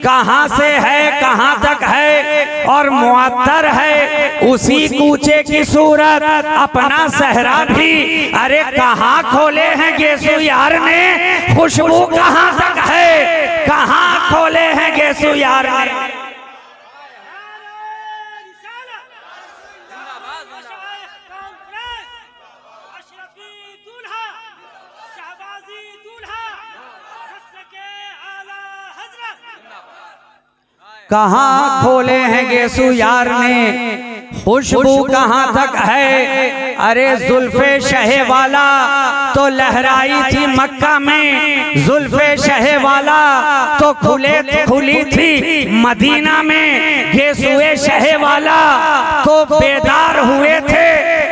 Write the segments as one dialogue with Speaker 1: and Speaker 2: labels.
Speaker 1: कहाँ से है कहाँ तक है और मुअत्तर है उसी कूचे की सूरत अपना सहरा भी। अरे कहाँ खोले हैं गेसु यार ने, खुशबू कहाँ तक है, कहाँ खोले हैं गेसु यार ने। कहाँ खोले हैं गेसु यार ने, खुशबू कहाँ तक है। अरे जुल्फे शहे वाला तो लहराई थी मक्का में, जुल्फे शहे वाला तो खुली थी मदीना में। गेसुए शहे वाला तो बेदार हुए थे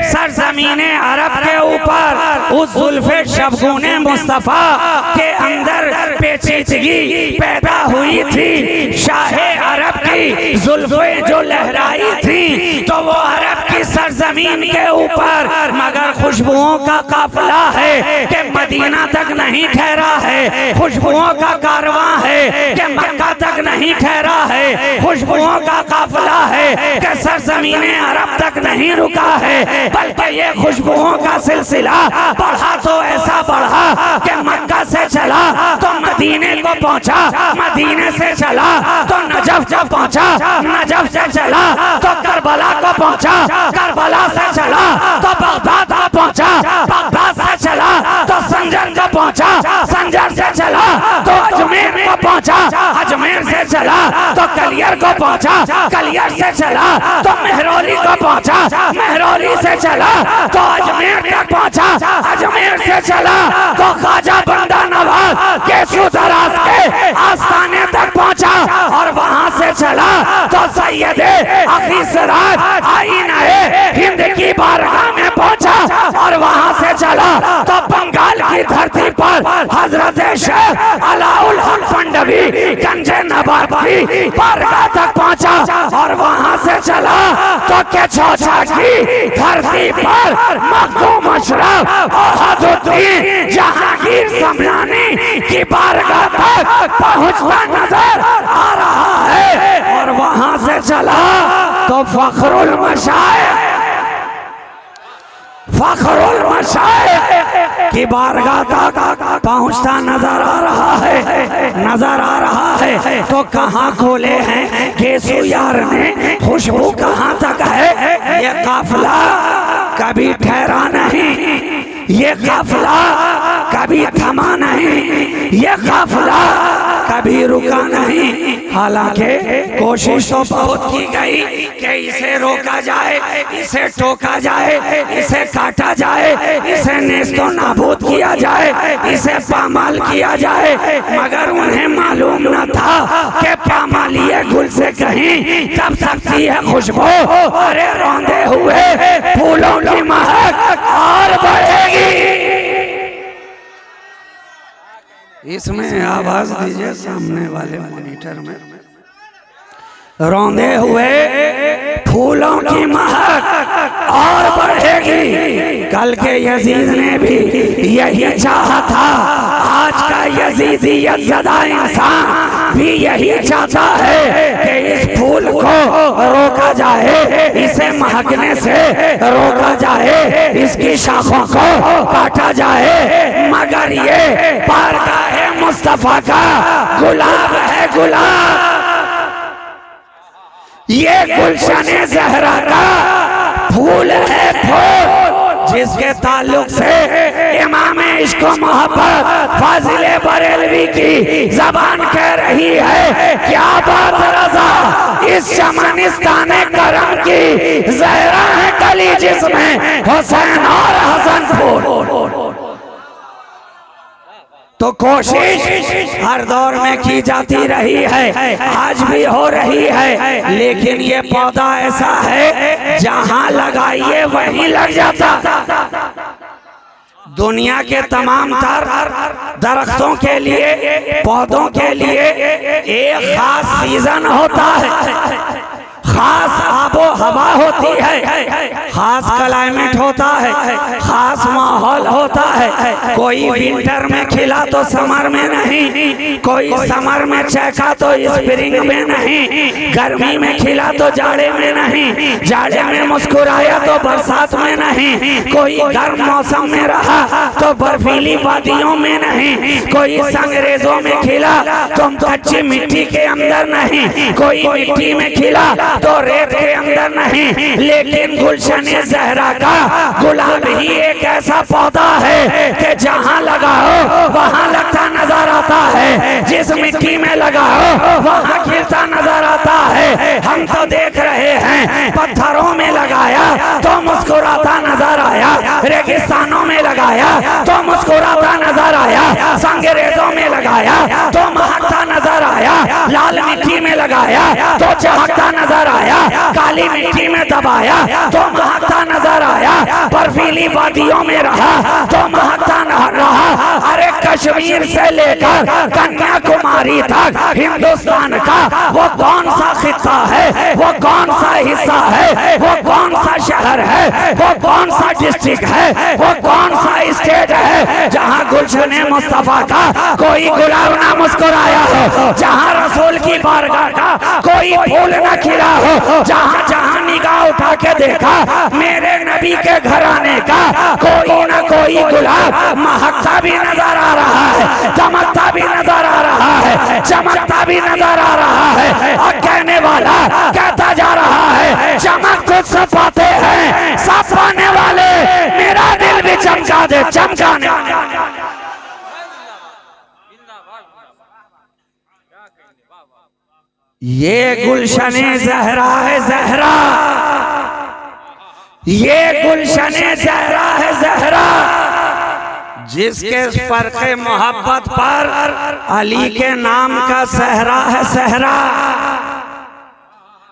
Speaker 1: सरजमीने अरब के ऊपर। उस जुल्फे शबगुने मुस्तफा के अंदर पेचीदगी पैदा हुई थी। शाहे अरब की जुल्फे जो लहराई थी तो वो अरब की सरजमीन के ऊपर, मगर खुशबुओं का काफिला है कि मदीना तक नहीं ठहरा है, खुशबुओं का कारवां है कि मक्का तक नहीं ठहरा है, खुशबुओं का काफिला है कि सरजमीने अरब तक नहीं रुका है, बल्कि ये खुशबुओं का सिलसिला बढ़ा तो ऐसा बढ़ा कि मक्का से चला तो मदीने को पहुंचा, मदीने से चला तो नजफ जब पहुंचा, नजफ से चला तो करबला को पहुंचा, करबला से चला तो बगदाद को पहुंचा, बगदाद से चला तो संजर को पहुंचा, संजर से चला तो अजमेर को पहुंचा, अजमेर से चला तो कलियर को पहुंचा, कलियर से चला तो मेहरौली को पहुंचा, मेहरौली से चला तो अजमेर तक पहुंचा, अजमेर से चला तो ख्वाजा बंदा नवाज गेसु दराज के आस्थाने तक पहुंचा, और वहां से चला तो सैयदे अखी सिराज आईना-ए हिंद की बारगाह में पहुंचा, और वहां से चला तो बंगाल की धरती पर हजरत शेख अलाउल हक पंडवी गंजे नवाब की बारगाह तक पहुंचा, और वहां से चला तो केचौछा की धरती पर मखदूम अशरफ अहदुद्दीन जहांगीर समरानी की बारगाह तक पहुंचता नजर आ रहा है। और वहां से चला तो फखरुल मशाइख की बारगाह तक पहुंचता नजर आ रहा है, नजर आ रहा है। तो कहाँ खोले हैं गेसु यार ने, खुशबू कहाँ तक है। ये काफिला कभी ठहरा नहीं, ये काफिला कभी थमा नहीं, ये काफिला कभी रुका नहीं। हालांकि कोशिश तो बहुत की गई कि इसे रोका जाए, इसे टोका जाए, इसे काटा जाए, इसे नेस्तो नाबूद किया जाए, इसे पामाल किया जाए, मगर उन्हें मालूम न था कि पामालिए गुल से कहीं तब सकती है खुशबू। अरे रौंदे हुए फूलों की महक और बढ़ेगी। इसमें आवाज दीजिए सामने वाले मॉनिटर में। रौंदे हुए फूलों की महक और बढ़ेगी। कल के यजीद ने भी यही चाहा था, आज का यजीदियत ज़दा इंसान भी यही चाहता है कि इस फूल को रोका जाए, इसे महकने से रोका जाए, इसकी शाखों को काटा जाए, मगर ये बारगाह मुस्तफा का गुलाब है, गुलाब। ये गुलशने ज़हरा का फूल है, फूल जिसके ताल्लुक से इमाम इश्क व मोहब्बत फाजिले बरेलवी की जबान कह रही है, क्या बात रज़ा इस चमनिस्तान करम की ज़हरा है कली जिसमें हुसैन और हसन फूल। तो कोशिश हर दौर में की जाती रही है, आज भी हो रही है, लेकिन ये पौधा ऐसा है जहां लगाइए वहीं लग जाता। दुनिया के तमाम तर दरख्तों के लिए, पौधों के लिए एक खास सीजन होता है, खास आबो हवा होती है, खास क्लाइमेट होता है, खास माहौल माहौल होता है। कोई विंटर में खिला तो समर में नहीं, कोई समर में चहका तो स्प्रिंग में नहीं, गर्मी में खिला तो जाड़े में नहीं, जाड़े में मुस्कुराया तो बरसात में नहीं, कोई गर्म मौसम में रहा तो बर्फीली वादियों में नहीं, कोई संगरेजों में खिला तो कच्ची मिट्टी के अंदर नहीं, कोई मिट्टी में खिला तो रेत के अंदर नहीं। लेकिन गुलशन ज़हरा का गुलाब ही एक ऐसा पौधा है कि जहाँ लगाओ वहाँ लगता नजर आता है, जिस मिट्टी में लगाओ वहाँ खिलता नजर आता है। हम तो देख रहे हैं पत्थरों में लगाया तो मुस्कुराता नजर आया, रेगिस्तानों में लगाया तो मुस्कुराता नजर आया, संगरेजों में लगाया तो महकता नजर आया, लाल मिट्टी में लगाया तो चहकता नजर आया, काली मिट्टी में दबाया तो महकता नजर आया, बर्फीली वादियों में रहा तो महकता न रहा। अरे कश्मीर से लेकर कन्याकुमारी तक हिंदुस्तान का वो कौन सा खित्ता है, वो कौन सा हिस्सा है, वो कौन सा शहर है, वो कौन सा डिस्ट्रिक्ट है, वो कौन सा स्टेट है जहाँ गुलशन मुस्तफा का कोई गुलाब ना मुस्कुराया हो, जहाँ रसूल की बारगाह का कोई फूल न खिला हो, जहाँ जहाँ निगाह उठा के देखा मेरे नबी के घराने का कोई ना कोई गुलाब महकता भी नजर आ रहा है, चमकता भी नजर आ रहा है, चमकता भी नजर आ रहा है। और कहने वाला कहता जा रहा है चमक तुझसे पाते हैं सब पाने वाले, मेरा दिल भी चमका दे चमकाने। ये गुलशन ज़हरा है, ज़हरा, ये गुलशन ज़हरा है, ज़हरा, जिसके फर्क़े मोहब्बत पर अली के नाम का सहरा है, सहरा,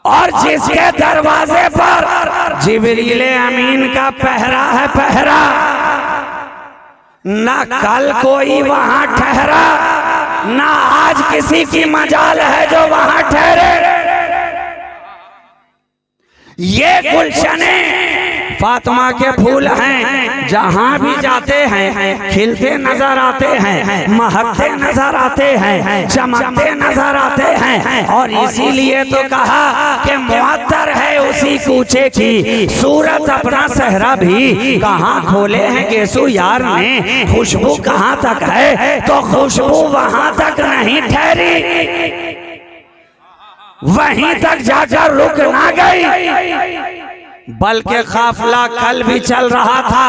Speaker 1: और जिसके दरवाजे पर जिब्रील अमीन का पहरा है, पहरा। ना कल कोई वहां ठहरा, ना आज किसी की मजाल है जो वहां ठहरे। ये गुलशने फातिमा के फूल हैं, जहाँ भी जाते हैं खिलते नजर आते हैं, महकते नजर आते हैं, चमकते नजर आते हैं। और इसीलिए तो कहा कि मुअत्तर है उसी कूचे की सूरत अपना सहरा भी, कहाँ खोले हैं गेसु यार ने, खुशबू कहाँ तक है तो खुशबू वहां तक नहीं ठहरी, वहीं तक जाकर रुक ना गई, बल्कि काफिला कल भी चल रहा था,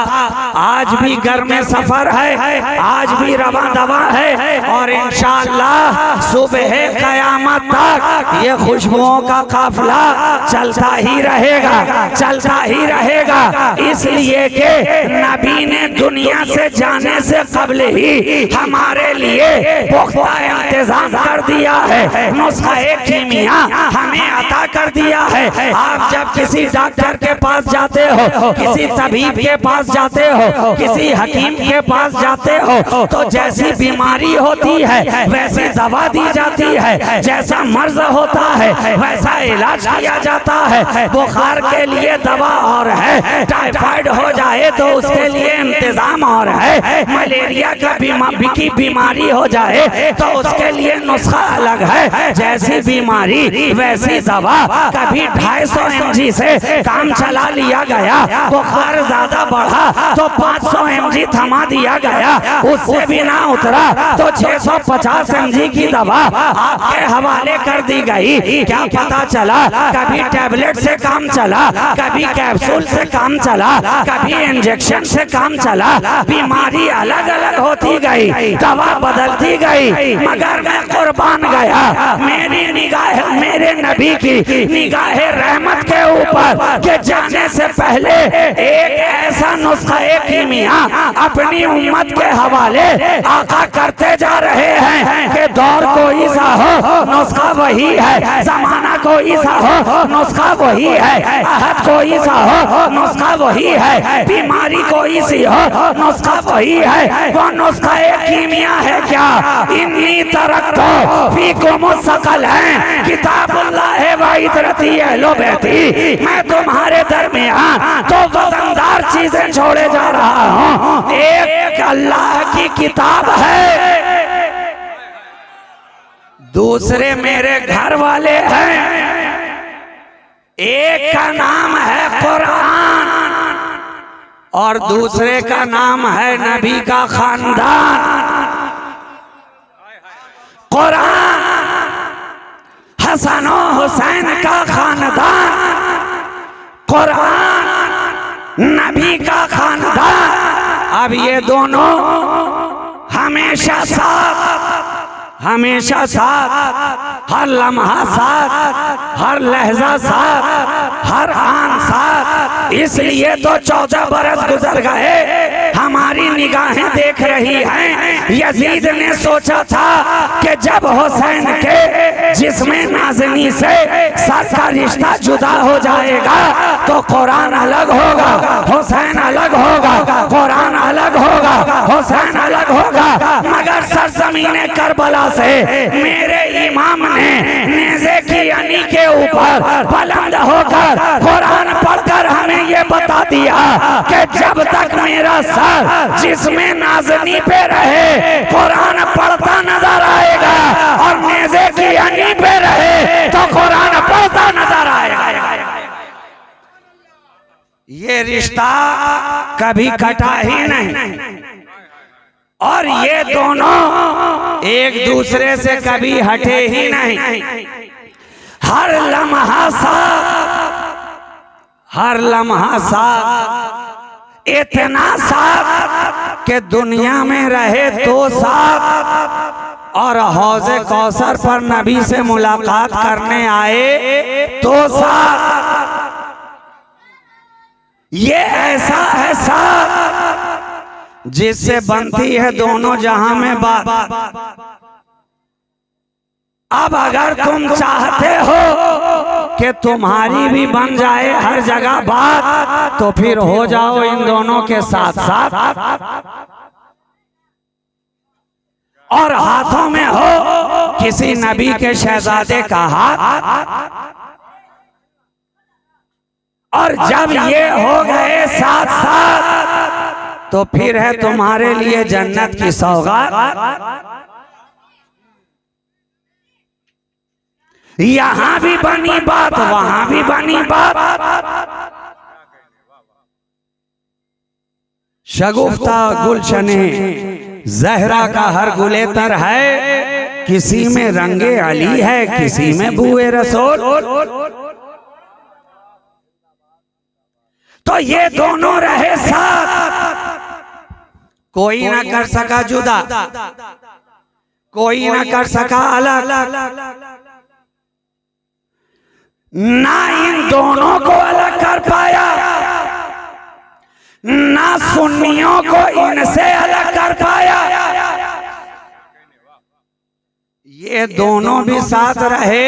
Speaker 1: आज भी घर में सफर है, आज भी रवा दवा है, और इंशाअल्लाह सुबह क़यामत तक ये खुशबुओं का काफिला चलता ही रहेगा, चलता ही रहेगा। इसलिए कि नबी ने दुनिया से जाने से कबल ही हमारे लिए पुख्ता इंतजाम कर दिया है, नुस्ख़ा कीमिया हमें अता कर दिया है। आप जब किसी डॉक्टर के पास जाते हो, किसी तबीब के पास जाते हो, किसी हकीम के पास जाते हो, तो जैसी बीमारी होती है वैसी दवा दी जाती है, जैसा मर्ज होता है वैसा इलाज किया जाता है। बुखार के लिए दवा और है, टाइफाइड हो जाए तो उसके लिए इंतजाम और है, मलेरिया की बीमारी हो जाए तो उसके लिए नुस्खा अलग है। जैसी बीमारी वैसी दवा, कभी 250 mg से काम चला लिया गया, बुखार ज्यादा बढ़ा तो 500 mg थमा दिया गया, उससे भी ना उतरा तो 650 mg की दवा आपके हवाले कर दी गई। क्या पता चला कभी टैबलेट से काम चला, कभी कैप्सूल से काम चला, कभी इंजेक्शन से काम चला, बीमारी अलग अलग होती गई, दवा बदलती गई, मगर मैं कुर्बान गया मेरी निगाह, मेरे नबी की निगाह रहमत के ऊपर के जाने से पहले एक ऐसा नुस्खा कीमिया अपनी उम्मत के हवाले आका करते जा रहे हैं कि दौर कोई सा हो नुस्खा वही है, जमाना कोई सा हो नुस्खा वही है, आहत कोई सा हो नुस्खा वही है, बीमारी कोई सी हो नुस्खा वही है। वो नुस्खा कीमिया है क्या? इन्नी तरक्तो फीकुम सकल है किताबुल्लाह व इतरती अहलो बैती, मैं तुम्हारे दरमियान तो वजनदार चीजें से छोड़े जा रहा हूं। एक अल्लाह की किताब है, दूसरे मेरे घर वाले हैं। एक का नाम है कुरान और दूसरे का नाम है नबी का खानदान। कुरान हसन और हुसैन का खानदान, कुरान नबी का खानदान। अब ये दोनों हमेशा साथ, हर लम्हा साथ, हर लहजा साथ, हर आन साथ। इसलिए तो 14 बरस गुजर गए, हमारी निगाहें देख रही हैं। यजीद ने सोचा था कि जब हुसैन के जिस्म नाज़नी से सर का रिश्ता जुदा हो जाएगा तो कुरान अलग होगा, हुसैन अलग होगा, कुरान अलग होगा, हुसैन अलग होगा। मगर सरजमीन करबला से मेरे इमाम ने नेज़े की अनी के ऊपर बुलंद होकर कुरान पढ़कर हमें ये बता दिया कि जब तक मेरा सर जिस्म नाज़नी पे रहे कुरान पढ़ता नजर आएगा, और नेज़े की अनी पे रहे तो कुरान पढ़ता नजर आएगा। ये रिश्ता कभी कटा ही नहीं, और ये दोनों एक दूसरे से कभी हटे ही नहीं। हर लम्हा साथ, इतना साथ कि दुनिया में रहे तो साथ, और हौज़े कौसर पर नबी से मुलाकात करने आए तो साथ। ये ऐसा है साथ जिससे बनती है दोनों जहां में बात। अब अगर तुम चाहते हो कि तुम्हारी भी बन जाए हर जगह बात, तो फिर हो जाओ इन दोनों के साथ साथ, और हाथों में हो किसी नबी के शहजादे का हाथ। और जब ये हो गए साथ साथ तो फिर है तुम्हारे लिए जन्नत की सौगात। यहां भी बनी बात, वहां भी बनी बात। शगुफ्ता गुलशने जहरा का हर गुलेतर है, किसी में रंगे अली है, किसी में बुए रसूल। तो ये दोनों रहे साथ, कोई ना कर सका जुदा, कोई ना कर सका अलग, ना इन दोनों को अलग कर पाया, ना सुन्नियों को इनसे अलग कर पाया। ये दोनों भी साथ रहे,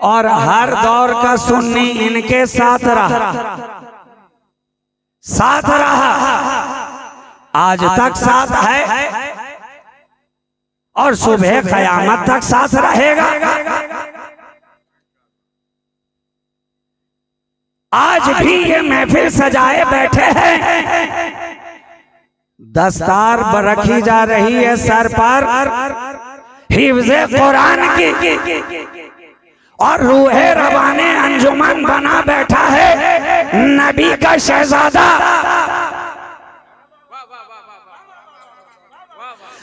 Speaker 1: और हर दौर का सुन्नी इनके साथ रहा, आज तक साथ है, और सुबह क़यामत तक साथ रहेगा। आज भी ये महफिल सजाए बैठे हैं, दस्तार रखी जा रही है सर पर हिफ्ज़े कुरान की, और रूहे रवाने अंजुमन बना बैठा है नबी का शहजादा।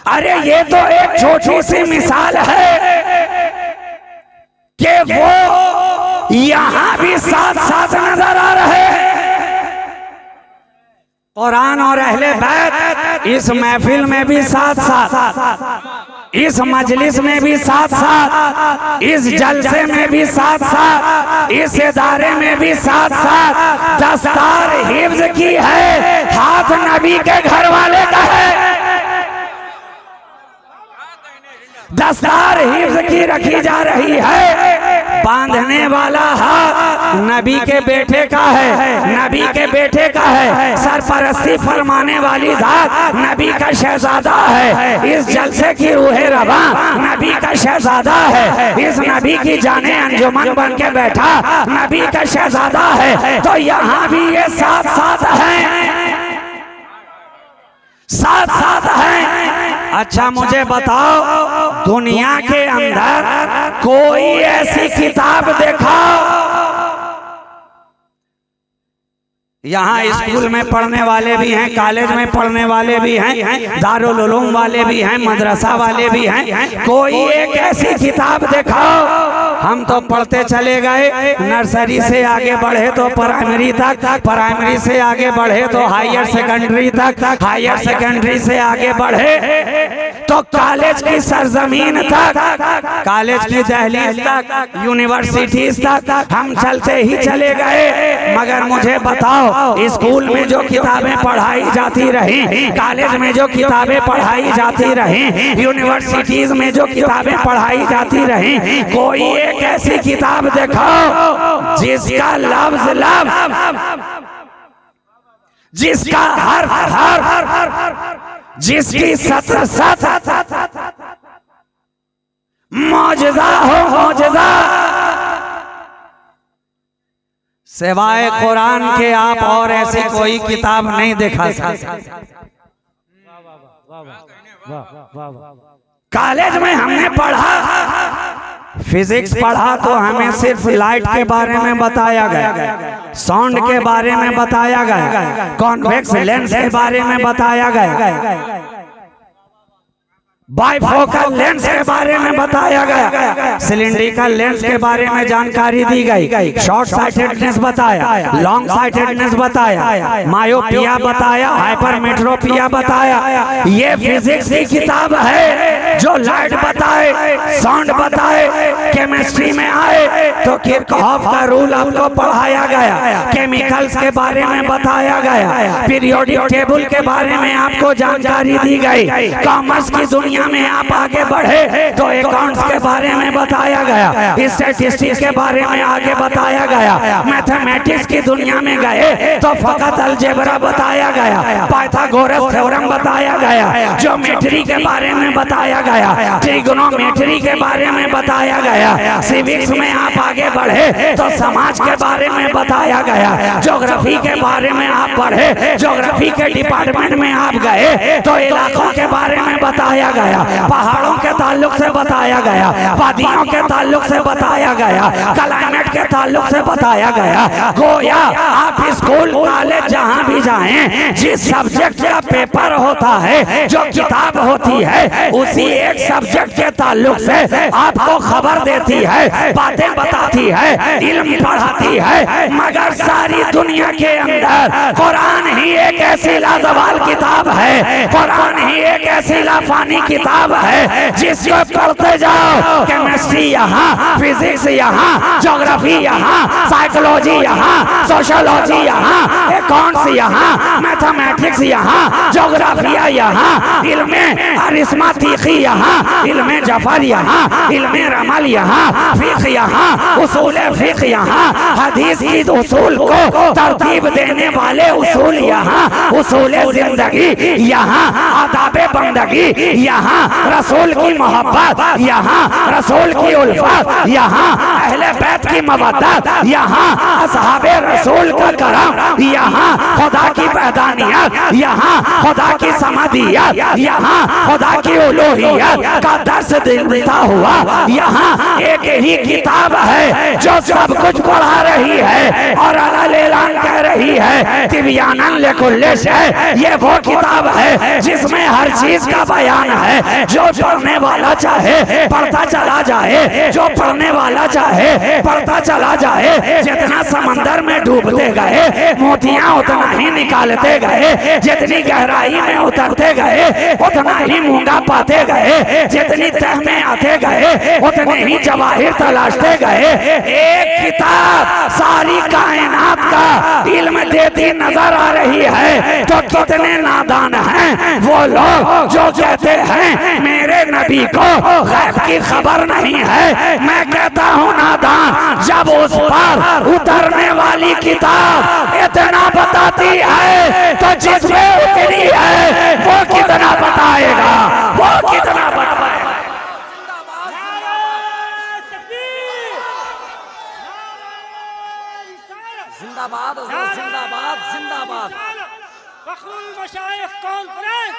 Speaker 1: अरे ये तो एक छोटी सी मिसाल है कि वो यहां भी साथ साथ नजर आ रहे हैं। कुरान और अहले बैत इस महफिल में भी साथ साथ, इस मजलिस में भी साथ साथ, इस जलसे में भी साथ साथ, इस इदारे में भी साथ साथ। दस्तार हिफ्ज़ की है, हाथ नबी के घर वाले का है। दस्तार हिफ्ज़ की रखी जा रही है, बांधने वाला हाथ नबी के बेटे का है, नबी के बेटे का है। सरपरस्ती फरमाने वाली जात नबी का शहजादा है। इस जलसे की रूहे रवा नबी का शहजादा है। इस नबी की जाने अंजुमन बन के बैठा नबी का शहजादा है। तो यहाँ भी ये साथ साथ हैं, साथ साथ हैं। अच्छा मुझे बताओ, दुनिया के अंदर कोई ऐसी किताब दिखाओ, यहाँ स्कूल में पढ़ने वाले भी हैं, कॉलेज में पढ़ने वाले भी हैं, दारुल उलूम वाले भी हैं, मदरसा वाले भी हैं, कोई एक ऐसी किताब दिखाओ। हम तो पढ़ते चले गए, नर्सरी से आगे बढ़े तो प्राइमरी तक, प्राइमरी से आगे बढ़े तो हायर सेकेंडरी तक, हायर सेकेंडरी से आगे बढ़े तो कॉलेज की सरजमीन तक, कॉलेज की दहलीज तक, यूनिवर्सिटीज तक हम चलते ही चले गए। मगर मुझे बताओ, स्कूल में जो किताबें पढ़ाई जाती रही, कॉलेज में जो किताबें पढ़ाई जाती रही, यूनिवर्सिटीज में जो किताबें पढ़ाई जाती रही, कोई एक ऐसी किताब दिखाओ जिसका लफ्ज लफ्ज, जिसका हर्फ हर्फ, जिसकी सत्र सत्र मौजज़ा हो, मौजज़ा। सिवाय कुरान के आप और ऐसी कोई किताब नहीं दिखा सकते। कॉलेज में हमने पढ़ा, फिजिक्स पढ़ा तो हमें सिर्फ लाइट के बारे में बताया गया, साउंड के बारे में बताया गया, कॉन्वेक्स लेंस के बारे में बताया गया, बाइफोकल लेंस के बारे में बताया गया, सिलिंड्रिकल लेंस के बारे में जानकारी दी गई, शॉर्ट साइटेडनेस बताया, लॉन्ग साइटेडनेस बताया, मायोपिया बताया, हाइपरमेट्रोपिया बताया। ये फिजिक्स की किताब है जो लाइट बताए, साउंड बताए। केमिस्ट्री में आए तो किरचॉफ का रूल आपको पढ़ाया गया, केमिकल्स के बारे में बताया गया, पीरियोडिक टेबल के बारे में आपको जानकारी दी गई। कॉमर्स की दुनिया में आप आगे बढ़े तो अकाउंट्स के बारे में बताया गया, स्टैटिस्टिक्स के बारे में आगे बताया गया, मैथमेटिक्स की दुनिया में गए तो फकत अलजेब्रा बताया गया, पाइथागोरस थ्योरम बताया गया, ज्योमेट्री के बारे में बताया गया, ट्रिगोनोमेट्री के बारे में बताया गया। सिविक्स में आप आगे बढ़े तो समाज के बारे में बताया गया, ज्योग्राफी के बारे में आप बढ़े, ज्योग्राफी के डिपार्टमेंट में आप गए तो इलाकों के बारे में बताया गया, पहाड़ों के ताल्लुक से बताया गया, वादियों के ताल्लुक से बताया गया, क्लाइमेट के ताल्लुक से बताया गया। गोया आप स्कूल कॉलेज जहां भी जाएं, जिस सब्जेक्ट का पेपर होता है, जो किताब होती है, उसी एक सब्जेक्ट के ताल्लुक से आपको खबर देती है, बातें बताती है, इल्म पढ़ाती है। मगर सारी दुनिया के अंदर कुरान ही एक ऐसी लाजवाल किताब है, कुरान ही एक ऐसी लाफानी किताब है जिसको पढ़ते जाओ, केमिस्ट्री यहाँ, फिजिक्स यहाँ, ज्योग्राफी यहाँ, साइकोलॉजी यहाँ, सोशियोलॉजी यहाँ, अकाउंट्स यहाँ, मैथमेटिक्स यहाँ, ज्योग्राफिया यहाँ, इल्मे अरिस्मातिकी यहाँ, इल्मे जफर यहाँ, इल्मे रमल यहाँ, फिक़्ह यहाँ, उसूल फिक़्ह यहाँ, हदीस की उसूल को तरतीब देने वाले उसूल यहाँ, उसूल जिंदगी यहाँ, आदाब बंदगी यहाँ, रसूल की मोहब्बत यहाँ, रसूल की उल्फत यहाँ, अहले बैत की मवद्दत यहाँ, असहाबे रसूल का करम यहाँ, खुदा की पैदानियत यहाँ, खुदा की समदियत यहाँ, खुदा की उलूहियत का दर्स देता हुआ यहाँ एक ही किताब है जो सब कुछ पढ़ा रही है और अल-ऐलान कह रही है तिब्यानन लिकुल्लि शै। ये वो किताब है जिसमें हर चीज का बयान है। जो पढ़ने वाला चाहे पढ़ता चला जाए, जो पढ़ने वाला चाहे पढ़ता चला जाए। जितना समंदर में डूबते गए मोतियां उतना ही निकालते गए, जितनी गहराई में उतरते गए उतना ही मूंगा पाते गए, जितनी तह में आते गए उतने ही जवाहिर तलाशते गए। एक किताब सारी कायनात का इल्म देती नजर आ रही है। तो कितने नादान हैं वो लोग जो कहते हैं मेरे नबी को गैब की खबर नहीं है। मैं कहता हूँ नादान, जा जब उस पर उतरने वाली किताब इतना बताती है तो जिसमें उतरी है वो कितना बताएगा, वो कितना बताएगा।
Speaker 2: जिंदाबाद जिंदाबाद जिंदाबाद।
Speaker 3: फखरुल मशाइख कॉन्फ्रेंस,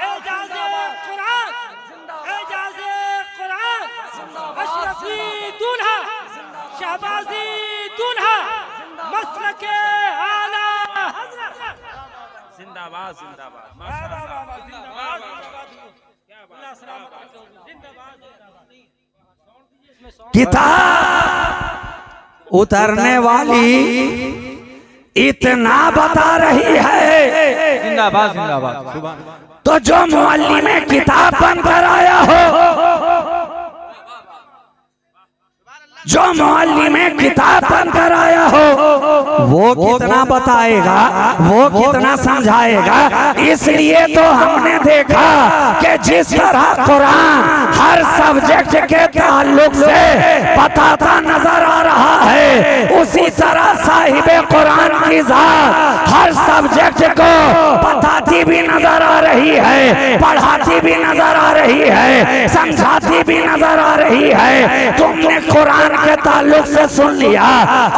Speaker 3: एजाज़े कुरान, एजाज़े कुरान, अशरफी दूल्हा, शहबाजी दूल्हा, मसलके आला हज़रत।
Speaker 4: जिंदाबाद जिंदाबाद
Speaker 1: किताब उतरने वाली इतना बता रही है।
Speaker 4: जिंदाबाद जिंदाबाद।
Speaker 1: तो जो मुअल्लिम में किताब बन कर आया हो, जो मुअल्लिम में किताब बन कर आया हो, वो कितना बताएगा, वो कितना समझाएगा। इसलिए तो हमने देखा कि जिस तरह कुरान हर सब्जेक्ट के ताल्लुक से बताता नजर आ रहा है, उसी तरह साहिबे कुरान की जात हर सब्जेक्ट को बताती भी नजर आ रही है, पढ़ाती भी नजर आ रही है, समझाती भी नजर आ रही है। तुमने कुरान के ताल्लुक से सुन लिया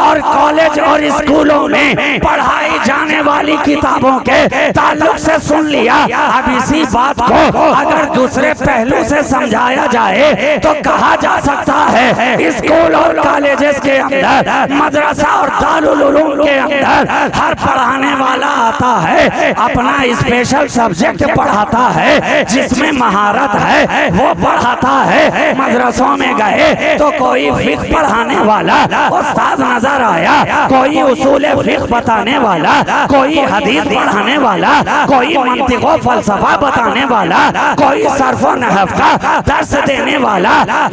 Speaker 1: और कॉलेज और स्कूलों में पढ़ाई जाने वाली किताबों के ताल्लुक से सुन लिया। अब इसी बात को अगर दूसरे पहलू से समझाया जाए तो कहा जा सकता है स्कूल और कॉलेजेस के अंदर, मदरसा और दारुल उलूम के अंदर हर पढ़ाने वाला आता है, अपना स्पेशल सब्जेक्ट पढ़ाता है, जिसमें महारत है वो पढ़ाता है। मदरसों में गए तो कोई फिक्र पढ़ाने वाला उस्ताद नजर आया, कोई उसूल फिक्र बताने वाला, कोई हदीस पढ़ाने वाला, कोई मंतिक व फलसफा बताने वाला, कोई सर्फ व नहव का दर्स देने वाला।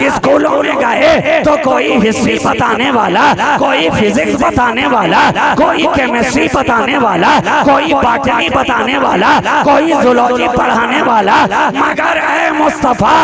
Speaker 1: स्कूलों में गए तो कोई हिस्ट्री बताने वाला, कोई फिजिक्स बताने वाला, कोई केमिस्ट्री बताने वाला, कोई बॉटनी बताने वाला, कोई जूलॉजी पढ़ाने वाला। मगर ऐ मुस्तफा,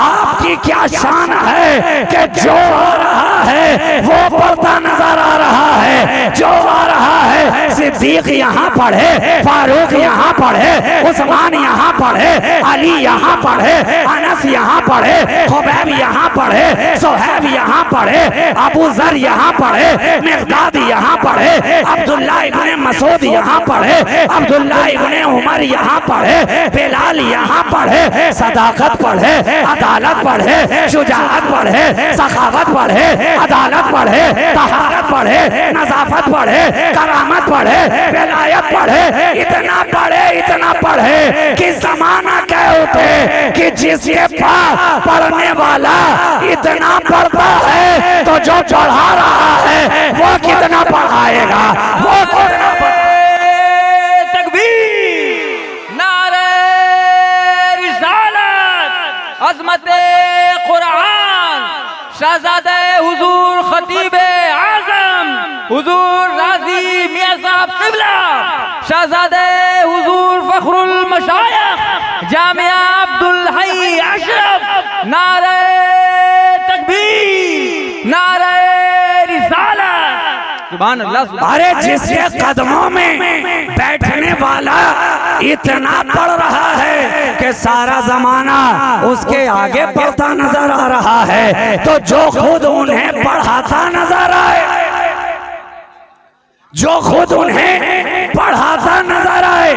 Speaker 1: आपकी क्या शान है कि जो आ रहा है वो पढ़ता नजर आ रहा है, जो आ रहा है सिद्दीक यहाँ पढ़े, फारूक यहाँ पढ़े, उस्मान यहाँ पढ़े, अली यहाँ पढ़े, अनस यहाँ पढ़े, खुबैब यहाँ पढ़े, सुहैब यहाँ पढ़े, अबू जर यहाँ पढ़े, मिक़दाद यहाँ पढ़े, अब्दुल्ला इब्ने मसूद यहाँ पढ़े, अब्दुल्ला इब्ने उमर यहाँ पढ़े, बिलाल यहाँ पढ़े, सदाकत पढ़े, अदालत पढ़े, शुजाअत पढ़े, सखावत पढ़े, अदालत पढ़े, तहारत पढ़े, नजाफत पढ़े, करामत पढ़े, विलायत पढ़े। इतना पढ़े कि जमाना कह उठे कि जिसके पास पढ़ने वाला इतना पढ़ता है तो जो पढ़ा रहा है वो कितना पढ़ाएगा, वो कितना
Speaker 4: तकबीर, नारे रिसालत, अज़मते कुरान, शहज़ादे हुजूर खतीबे आज़म हुजूर राजी मियां साहब क़िबला, शहज़ादे हुजूर फखरुल मशाइख जामिया अब्दुल हई अशरफ। नारे तकबीर, नारे रिसालत, सुभान अल्लाह।
Speaker 1: अरे जिसके कदमों में बैठने वाला इतना पढ़ रहा है कि सारा जमाना उसके आगे पढ़ता नजर आ रहा है, तो जो खुद उन्हें पढ़ाता नजर आए, जो खुद उन्हें पढ़ाता नजर आए,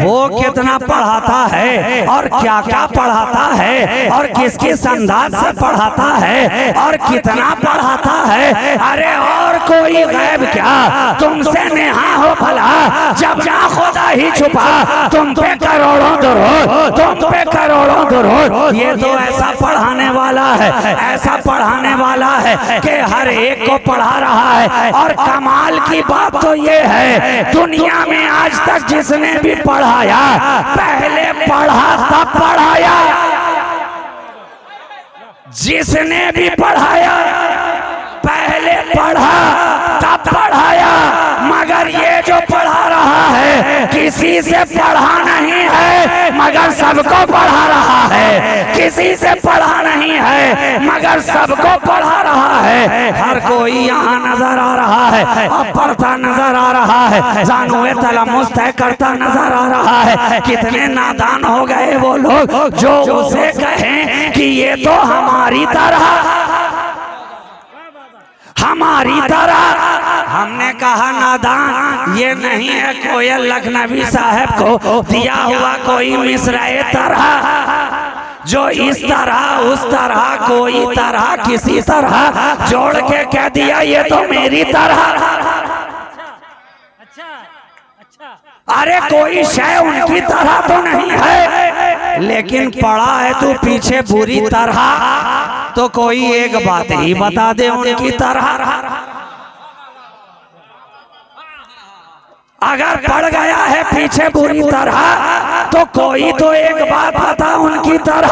Speaker 1: वो कितना पढ़ाता है और क्या क्या पढ़ाता है और किस किस अंदाज से पढ़ाता है और कितना पढ़ाता है। अरे और कोई गैब क्या तुमसे नेहा हो भला, जब ना खुदा ही छुपा तुम पे करोड़ों दुरूद, तुम पे करोड़ों दुरूद। ये तो ऐसा पढ़ाने वाला है, ऐसा पढ़ाने वाला है कि हर एक को पढ़ा रहा है। और कमाल की बात तो ये है, दुनिया में आज तक जिसने भी पढ़ाया पहले पढ़ा तब पढ़ाया, जिसने भी पढ़ाया पहले पढ़ा तब पढ़ाया। मगर ये जो पढ़ा रहा है किसी से पढ़ा नहीं है मगर सबको पढ़ा रहा है, किसी से पढ़ा नहीं है मगर सबको पढ़ा रहा है। हर कोई यहाँ नजर आ रहा है, अब पढ़ता नजर आ रहा है, जानवे तलमुस तय करता नजर आ रहा है। कितने नादान हो गए वो लोग जो उसे कहें कि ये तो हमारी तरह हमने कहा नादान ये नहीं है कोयल लखनवी साहब को दिया हुआ कोई मिसराए तरह, जो इस तरह उस तरह कोई तरह किसी तरह जोड़ के कह दिया ये तो मेरी तरह। अरे कोई शय उनकी तरह तो नहीं है, लेकिन पड़ा है तू पीछे बुरी तरह तो कोई एक बात ही बता दे उनकी तरह। अगर पड़ गया है पीछे बुरी तरह तो कोई तो एक बात बता उनकी तरह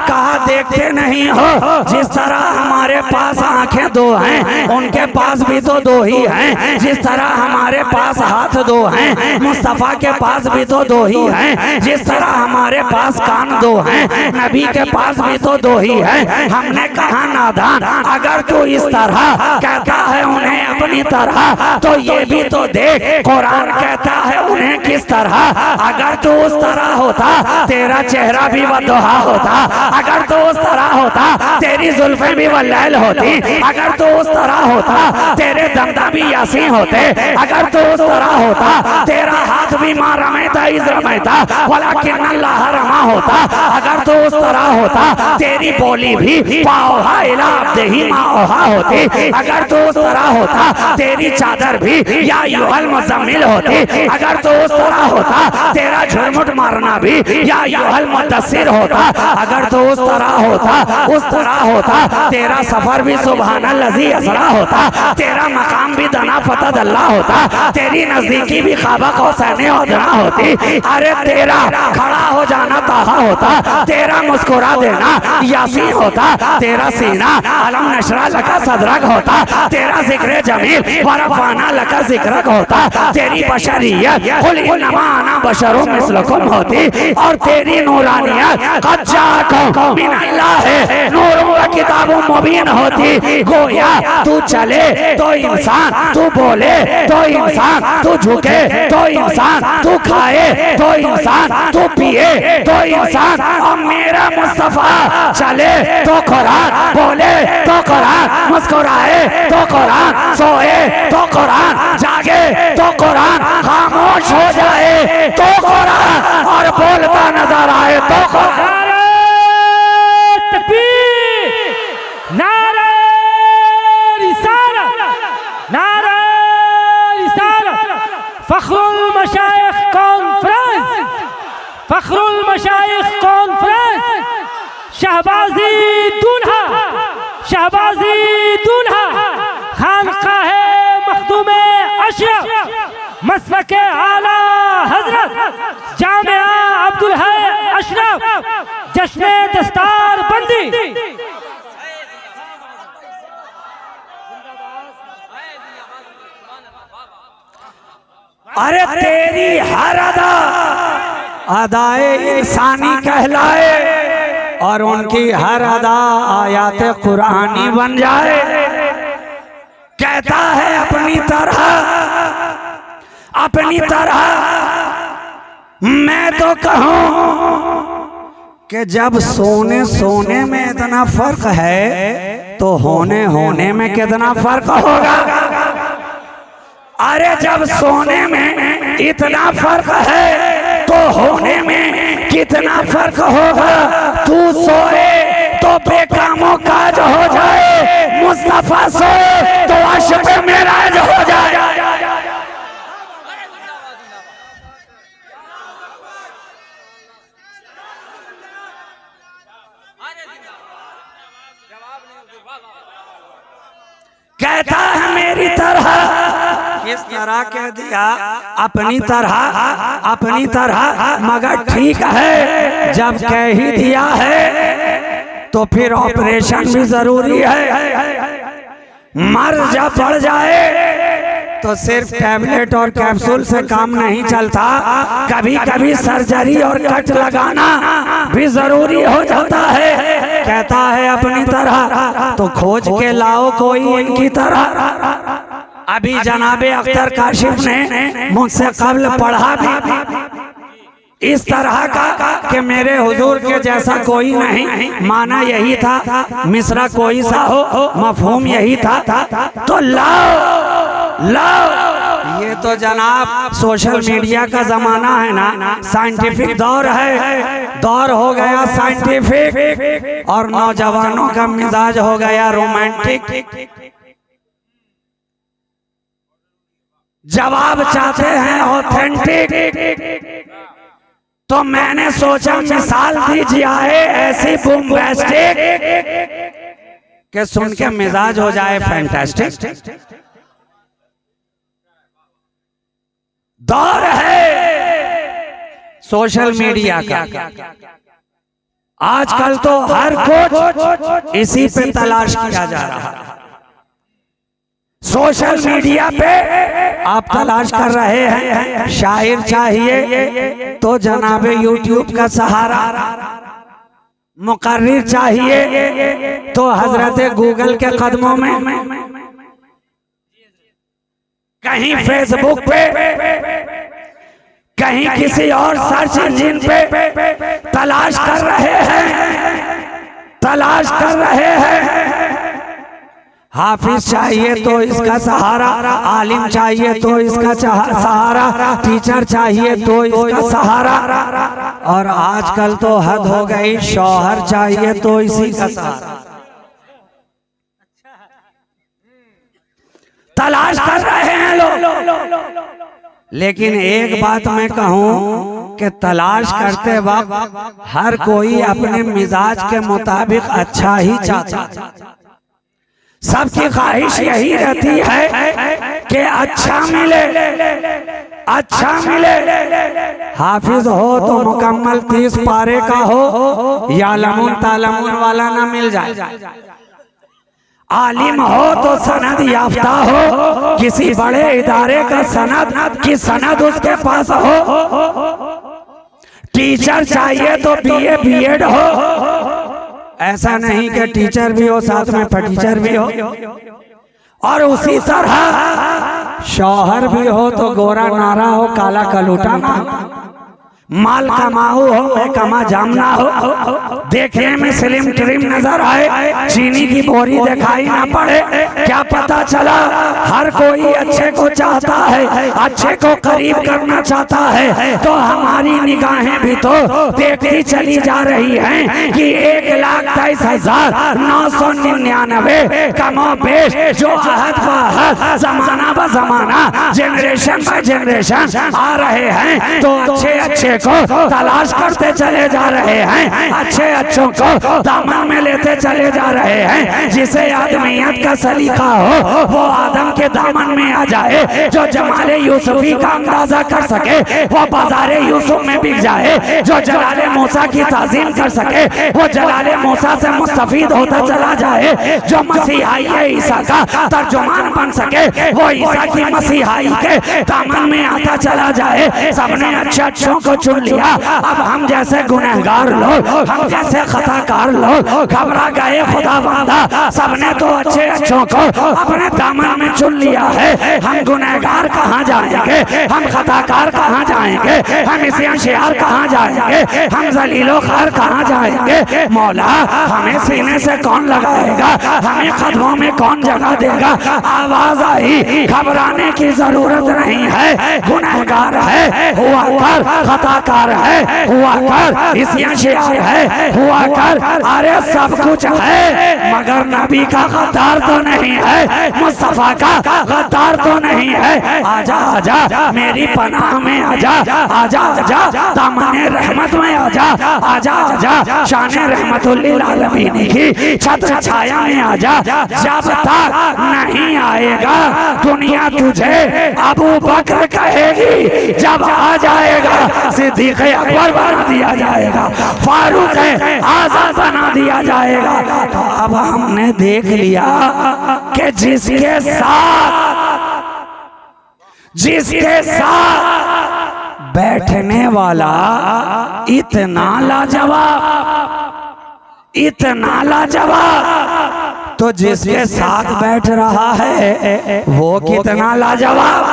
Speaker 1: कहा देखते नहीं हो जिस तरह हमारे पास आंखें दो हैं उनके पास भी तो दो ही हैं, जिस तरह हमारे पास हाथ दो हैं मुस्तफा के पास भी तो दो ही हैं, जिस तरह हमारे पास कान दो हैं नबी के पास भी तो दो ही हैं। हमने कहा नादान अगर तू इस तरह कहता है उन्हें अपनी तरह तो ये भी तो देख कुरान कहता है उन्हें किस तरह। अगर तू उस तरह होता तेरा चेहरा भी वदुहा होता, अगर तू उस तरह होता तेरी जुल्फें भी वल्लैल होती, अगर तू उस तरह होता तेरे दमदा भी यासीन होते, अगर तू उस तरह होता तेरा हाथ भी मां रमैता इज रमैता वलाकिन अल्लाह रमा होता, अगर तू उस तरह होता तेरी बोली भी पाओहा इला अब्दिही माओहा होती, अगर तू उस तरह होता तेरी चादर भी या युहल मुज़म्मिल होती, अगर तो उस तरह होता तेरा झुरमुट मारना भी या युहल मुद्दस्सिर होता, अगर तो उस तरह होता तेरा सफर भी सुबहानल्लज़ी असरा होता, तेरा मकाम भी दना फतद अल्लाह होता, तेरी नजदीकी भी ख़ाबा कौसैन अदना होती, अरे तेरा खड़ा हो जाना ताहा होता, तेरा मुस्कुरा देना यासीन होता, तेरा सीना अलम नशरा लका सदरक होता, तेरा जिक्र जमील वरफ़ाना लका जिक्रक होता, तेरी बशरियत कुल इन्नमा अना बशरुम मिस्लुकुम होती, और तेरी नूरानियत क़द जाअकुम मिनल्लाहि नूरुन व किताबुम मुबीन होती। गोया तू चले तो इंसान, तू बोले तो इंसान, तू झुके तो इंसान, तू खाए तो इंसान, तू पिए तो इंसान, और मेरा मुस्तफा चले तो कुरान, बोले तो कुरान, मुस्कुराए तो कुरान, सोए तो कुरान, जागे तो कुरान, खामोश हो जाए तो कुरान, और बोलता नजर आए तो कुरान।
Speaker 3: नारे रिसालत, नारे रिसालत, फख्रुल मशाइख कॉन्फ्रेंस, फख्रुल मशाइख कॉन्फ्रेंस, शहबाजी दूल्हा, शहबाजी दूल्हा, खानकाहे मखदूमे अशरफ, मसलके आला हजरत जामिया अब्दुल है अशरफ, जश्न दस्तार बंदी।
Speaker 1: अरे तेरी हर अदा अदाए इंसानी कहलाए और उनकी हर अदा आयात कुरानी बन जाए। कहता है अपनी तरह मैं तो कहूं कि जब सोने में इतना फर्क है तो होने में कितना फर्क होगा। अरे जब सोने में इतना फर्क है तो होने में कितना फर्क होगा। तू सोए तो बेकामों काज हो जाए, मुस्तफा सोए तो अशब मेराज हो जाए। कहता है मेरी तरह, किस तरह कह दिया अपनी तरह, मगर ठीक है जब कह ही दिया है तो फिर ऑपरेशन भी जरूरी है। मर्ज जब बढ़ जाए तो सिर्फ टैबलेट और कैप्सूल से काम नहीं चलता, कभी कभी सर्जरी और कट लगाना भी जरूरी हो जाता है। कहता है अपनी तरह, तो खोज के लाओ कोई इनकी तरह। अभी जनाबे अख्तर काशिफ ने मुझसे कबल पढ़ा भी इस तरह का कि मेरे हुजूर के जैसा कोई नहीं, माना यही था, मिसरा कोई सा हो, मफहूम यही था। तो लाओ लाओ, ये तो जनाब सोशल मीडिया का जमाना है ना, साइंटिफिक दौर है, दौर हो गया साइंटिफिक, और नौजवानों का मिजाज हो गया रोमांटिक। जवाब चाहते हैं ऑथेंटिक, तो मैंने सोचा मिसाल दी जाए ऐसी बूमबैस्टिक कि सुन के मिजाज हो जाए फैंटास्टिक। दौर है सोशल मीडिया का, आजकल तो हर कुछ इसी पे तलाश किया जा रहा है। सोशल मीडिया पे आप तलाश कर रहे हैं शायर चाहिए तो जनाबे यूट्यूब का सहारा, मुकर्रिर चाहिए तो हजरत गूगल के कदमों में, कहीं फेसबुक पे, कहीं किसी और सर्च इंजन पे तलाश कर रहे हैं, तलाश कर रहे हैं। हाफिज चाहिए तो इसका सहारा, आलिम चाहिए तो इसका सहारा, टीचर चाहिए तो इसका सहारा, और आजकल तो हद हो गई शौहर चाहिए तो इसी का सहारा। तलाश कर रहे हैं लोग। लेकिन एक बात मैं कहूं कि तलाश करते वक्त हर कोई अपने मिजाज के मुताबिक अच्छा ही चाहता, सबकी ख्वाहिश यही रहती है कि अच्छा मिले, अच्छा मिले। हाफिज हो तो मुकम्मल 30 पारे का हो, या लमुन तालमुन वाला ना मिल जाए। आलिम हो तो सनद याफ्ता हो, किसी बड़े इदारे का सनद की सनद उसके पास हो। टीचर चाहिए तो बीए बीएड हो, ऐसा नहीं कि टीचर भी हो साथ में टीचर भी हो। और उसी तरह शौहर भी हो तो गोरा नारा हो, काला कलूटा ना हो, माल कमाऊ हो मैं कमा जामना हो, देखने में स्लिम ट्रिम नजर आए, चीनी की बोरी दिखाई ना पड़े। क्या पता चला हर कोई अच्छे को चाहता है, अच्छे को करीब करना चाहता है, तो हमारी निगाहें भी तो देखती चली जा रही हैं कि 1,23,999 कमो बेश जो अहद बहद जमाना ब जमाना जनरेशन बाय जनरेशन आ रहे हैं, तो अच्छे अच्छे को तलाश करते चले जा रहे हैं, अच्छे अच्छों को दामन में लेते चले जा रहे हैं। जिसे आदमियत का सलीका हो वो आदम के दामन में आ जाए, जो जमाले यूसुफी का अंदाजा कर सके वो बाजारे यूसुफ में बिक जाए, जो जलाले मूसा की ताजीम कर सके वो जलाले मूसा से मुस्तफीद होता चला जाए, जो मसीहाई ईसा का तर्जुमान बन सके वो ईसा की मसीहाई के दामन में आता चला जाए। सबने अच्छे अच्छों को चुन लिया, अब हम जैसे गुनहगार लोग, हम जैसे खताकार लोग घबरा गए खुदा बंदा। सबने तो अच्छे अच्छों को अपने दामन में चुन लिया है, हम गुनहगार कहाँ जाएंगे, हम खताकार कहाँ जाएंगे, हम इस्यान कहाँ जाएंगे, हम जलीलो खार कहाँ जाएंगे। मौला हमें सीने से कौन लगाएगा, हमें कदमों में कौन जगह देगा। आवाज आई, घबराने की जरूरत नहीं है, गुनहगार है हुआ कर, खताकार है हुआ कर, इस्यान है हुआ कर, अरे सब कुछ है मगर नबी का गद्दार तो नहीं है, मुस्तफा का गद्दार तो नहीं है। आजा आजा मेरी पनाह में आजा, आजा आजा दामने रहमत में आजा, आजा आजा शाने रहमतुल्लिल आलमीन की छत्र छाया में आजा। जब तक नहीं आएगा दुनिया तुझे अबू बकर कहेगी, जब आ जाएगा सिद्दीक़ अकबर बना दिया जाएगा, फारूक आज़म बना दिया जाएगा। तो अब हमने देख लिया कि जिसके साथ बैठने वाला इतना लाजवाब, इतना लाजवाब, तो जिसके साथ बैठ रहा है वो कितना लाजवाब,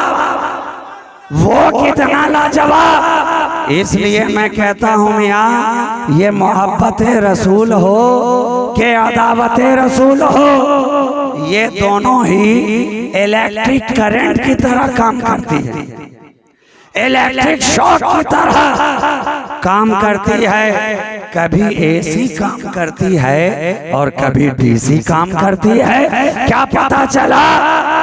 Speaker 1: वो कितना लाजवाब। इसलिए मैं कहता हूँ मियाँ, ये मोहब्बत रसूल हो कि अदावत रसूल हो, ये दोनों ही इलेक्ट्रिक करंट की तरह काम करती है, इलेक्ट्रिक शॉक की तरह काम करती है। कभी एसी काम करती है और कभी डीसी काम करती है। क्या पता चला,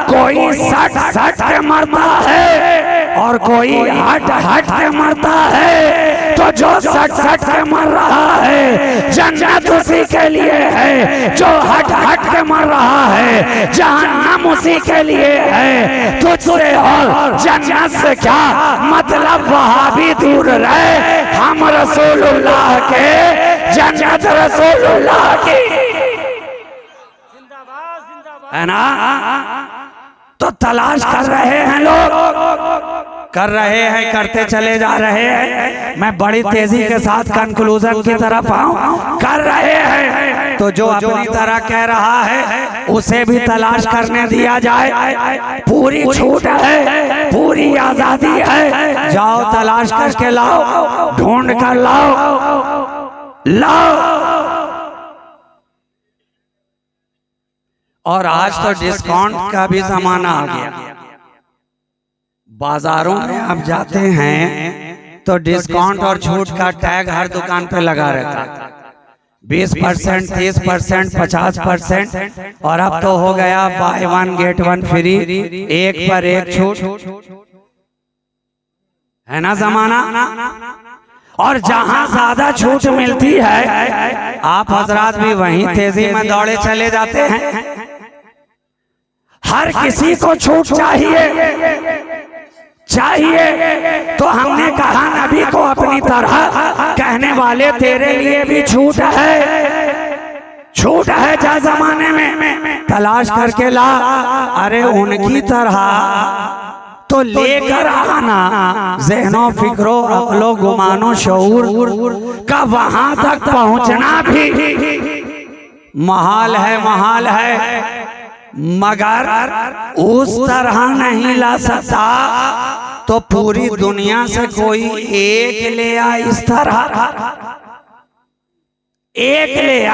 Speaker 1: कोई सट सट के मरता है और कोई हट हट के मरता है। तो जो सट सट के मर रहा है जन्नत उसी के लिए है, जो हट हट के मर रहा है जहन्नम उसी के लिए है। तुझसे और जन्नत से क्या मतलब, वहाँ भी दूर रहे, हम रसूलुल्लाह के, जन्नत रसूलुल्लाह की, है ना। तो तलाश कर रहे हैं लोग, कर रहे हैं, करते चले जा रहे हैं। मैं बड़ी तेजी के साथ कंक्लूजन की तरफ आऊं, कर रहे हैं। तो जो अपनी तरह कह रहा है उसे भी तलाश करने दिया जाए। पूरी छूट है, पूरी आजादी है, जाओ तलाश करके लाओ, ढूंढ कर लाओ। और आज तो डिस्काउंट का भी जमाना आ गया। बाजारों में आप जाते हैं तो डिस्काउंट और छूट का टैग हर दुकान पे लगा रहता है, 20%, 30%, 50%। और अब तो हो गया बाय 1 गेट 1 फ्री, एक पर एक छूट, है ना जमाना। और जहां ज्यादा छूट मिलती है आप हजरात भी वहीं तेजी में दौड़े चले जाते हैं। हर किसी को छूट चाहिए। तो हमने कहा नबी को अपनी तरह कहने वाले, तेरे लिए भी छूट है जा जमाने में, तलाश करके ला। अरे उनकी तरह तो लेकर आना ज़हनो फिक्रो अक्लो गुमानो शऊर का, वहां तक पहुंचना भी महाल है, मगर उस तरह नहीं ला सकता। तो पूरी दुनिया से कोई एक ले आ, इस तरह एक ले आ।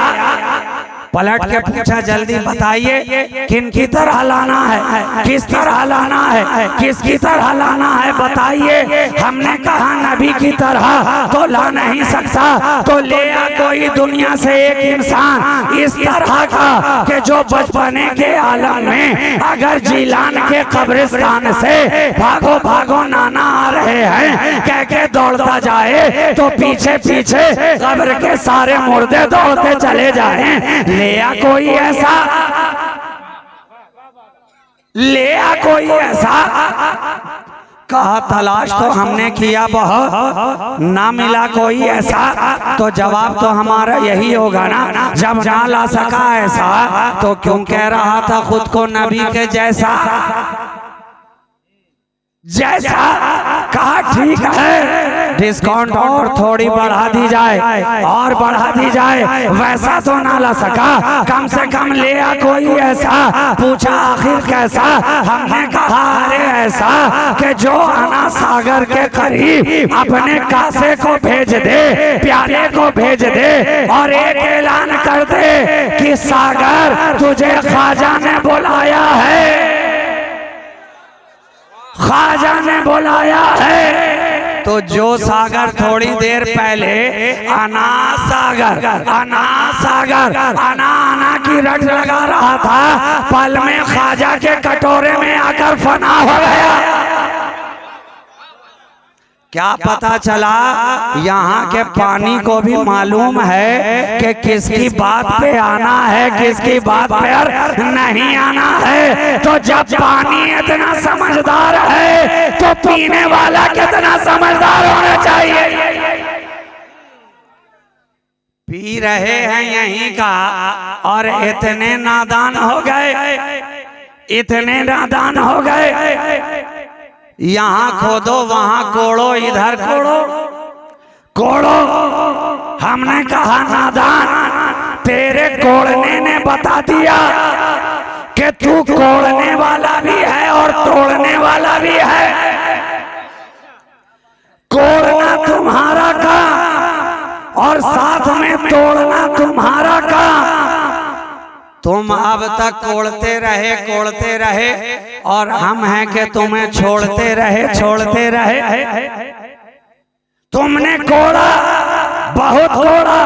Speaker 1: पलट के पूछा, जल्दी बताइए किन की तरह लाना है, किस तरह लाना है, किसकी तरह लाना है, बताइए। हमने कहा नबी की तरह तो ला नहीं सकता, तो ले आ कोई दुनिया से एक इंसान इस तरह का कि जो बचपने के आलम में अगर जिलान के कब्रिस्तान से भागो भागो नाना आ रहे हैं कह के दौड़ता जाए, तो पीछे पीछे कब्र के सारे मुर्दे दौड़ते चले जाए। ले आ कोई ऐसा, ले आ कोई ऐसा। कहा तलाश तो हमने किया बहुत, ना मिला कोई ऐसा। तो जवाब तो हमारा यही होगा ना, जब ना ला सका ऐसा तो क्यों कह रहा था खुद को नबी के जैसा। कहा ठीक है, डिस्काउंट और थोड़ी बढ़ा दी जाए, और बढ़ा दी जाए। वैसा तो ना ला सका, कम से कम ले आ कोई ऐसा। पूछा आखिर कैसा, हमने कहा अरे ऐसा कि जो अना सागर के करीब अपने कासे को भेज दे, प्याले को भेज दे, और एक ऐलान कर दे कि सागर तुझे ख्वाजा ने बुलाया है, ख्वाजा ने बुलाया है। तो जो सागर थोड़ी देर पहले अना सागर आना की रट लगा रहा था, पल में ख्वाजा के कटोरे में आकर फना हो गया। क्या पता चला, यहाँ के पानी को भी मालूम है कि किसकी बात पे आना है, किसकी बात पे नहीं आना है। तो जब पानी इतना समझदार है तो पीने वाला कितना समझदार होना चाहिए। पी रहे हैं यहीं का और इतने नादान हो गए, इतने नादान हो गए। यहाँ खोदो वहां कोड़ो, इधर कोड़ो। हमने कहा नादान, तेरे कोड़ने ने बता दिया कि तू कोड़ने वाला भी है और तोड़ने वाला भी है। कोड़ना तुम्हारा काम और साथ में तोड़ना तुम्हारा काम। तुम अब तक कोड़ते रहे और हम हैं कि तुम्हें छोड़ते रहे। तुमने कोड़ा, बहुत कोड़ा,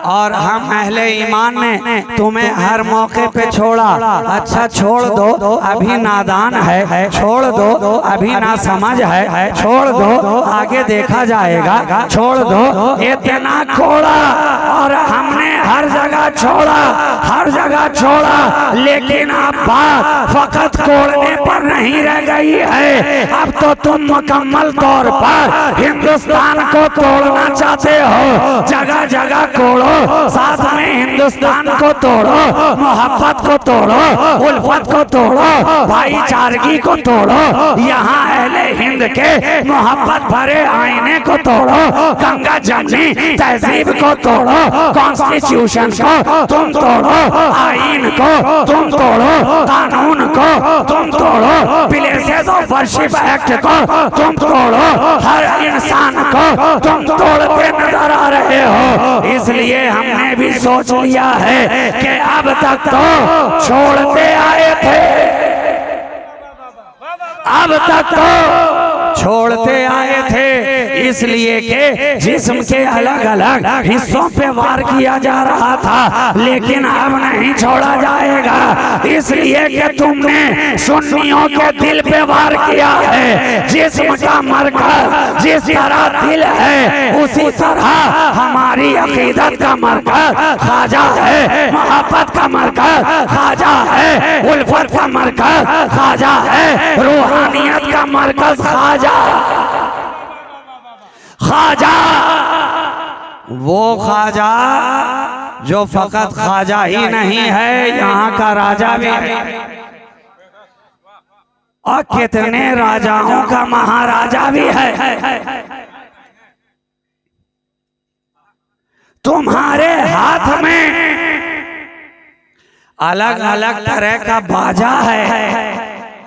Speaker 1: और हम अहले ईमान ने तुम्हें हर मौके पे छोड़ा। अच्छा छोड़ दो, अभी नादान है, छोड़ दो, अभी ना समझ है, छोड़ दो, आगे देखा जाएगा, छोड़ दो। इतना कोड़ा और हमने हर जगह छोड़ा, लेकिन अब बात फकत कोड़ने पर नहीं रह गई है। अब तो तुम मुकम्मल तौर पर हिंदुस्तान को तोड़ना चाहते हो। जगह जगह कोड़ो, साथ में हिंदुस्तान को तोड़ो, मोहब्बत को तोड़ो, उल्फत को तोड़ो, भाईचारगी को तोड़ो, यहाँ अहले हिंद के मोहब्बत भरे आईने को तोड़ो, गंगा जमनी तहजीब को तोड़ो, कॉन्स्टिट्यूशन को तुम तोड़ो, आईन को तुम तोड़ो, कानून को तुम तोड़ो, प्लेसेस ऑफ वर्शिप एक्ट को तुम तोड़ो, हर इंसान को तुम तोड़ते नजर आ रहे हो। इसलिए हमने भी सोच लिया है कि अब तक तो छोड़ते आए थे, अब तक तो छोड़ते आए थे, इसलिए कि जिस्म के अलग अलग हिस्सों पे वार किया जा रहा था, लेकिन अब नहीं छोड़ा जाएगा। इसलिए कि तुमने सुन्नियों के दिल पे वार किया है। जिस्म का मरकज जिस तरह दिल है, उसी तरह हमारी अकीदत का मरकज ख्वाजा है, मोहब्बत का मरकज ख्वाजा है, उल्फत का मरकज ख्वाजा है, रूहानियत का मरकज ख्वाजा। वो ख्वाजा जो फकत ख्वाजा ही नहीं है, यहाँ का राजा भी है, और कितने राजाओं का महाराजा भी है। तुम्हारे हाथ में अलग अलग तरह का बाजा है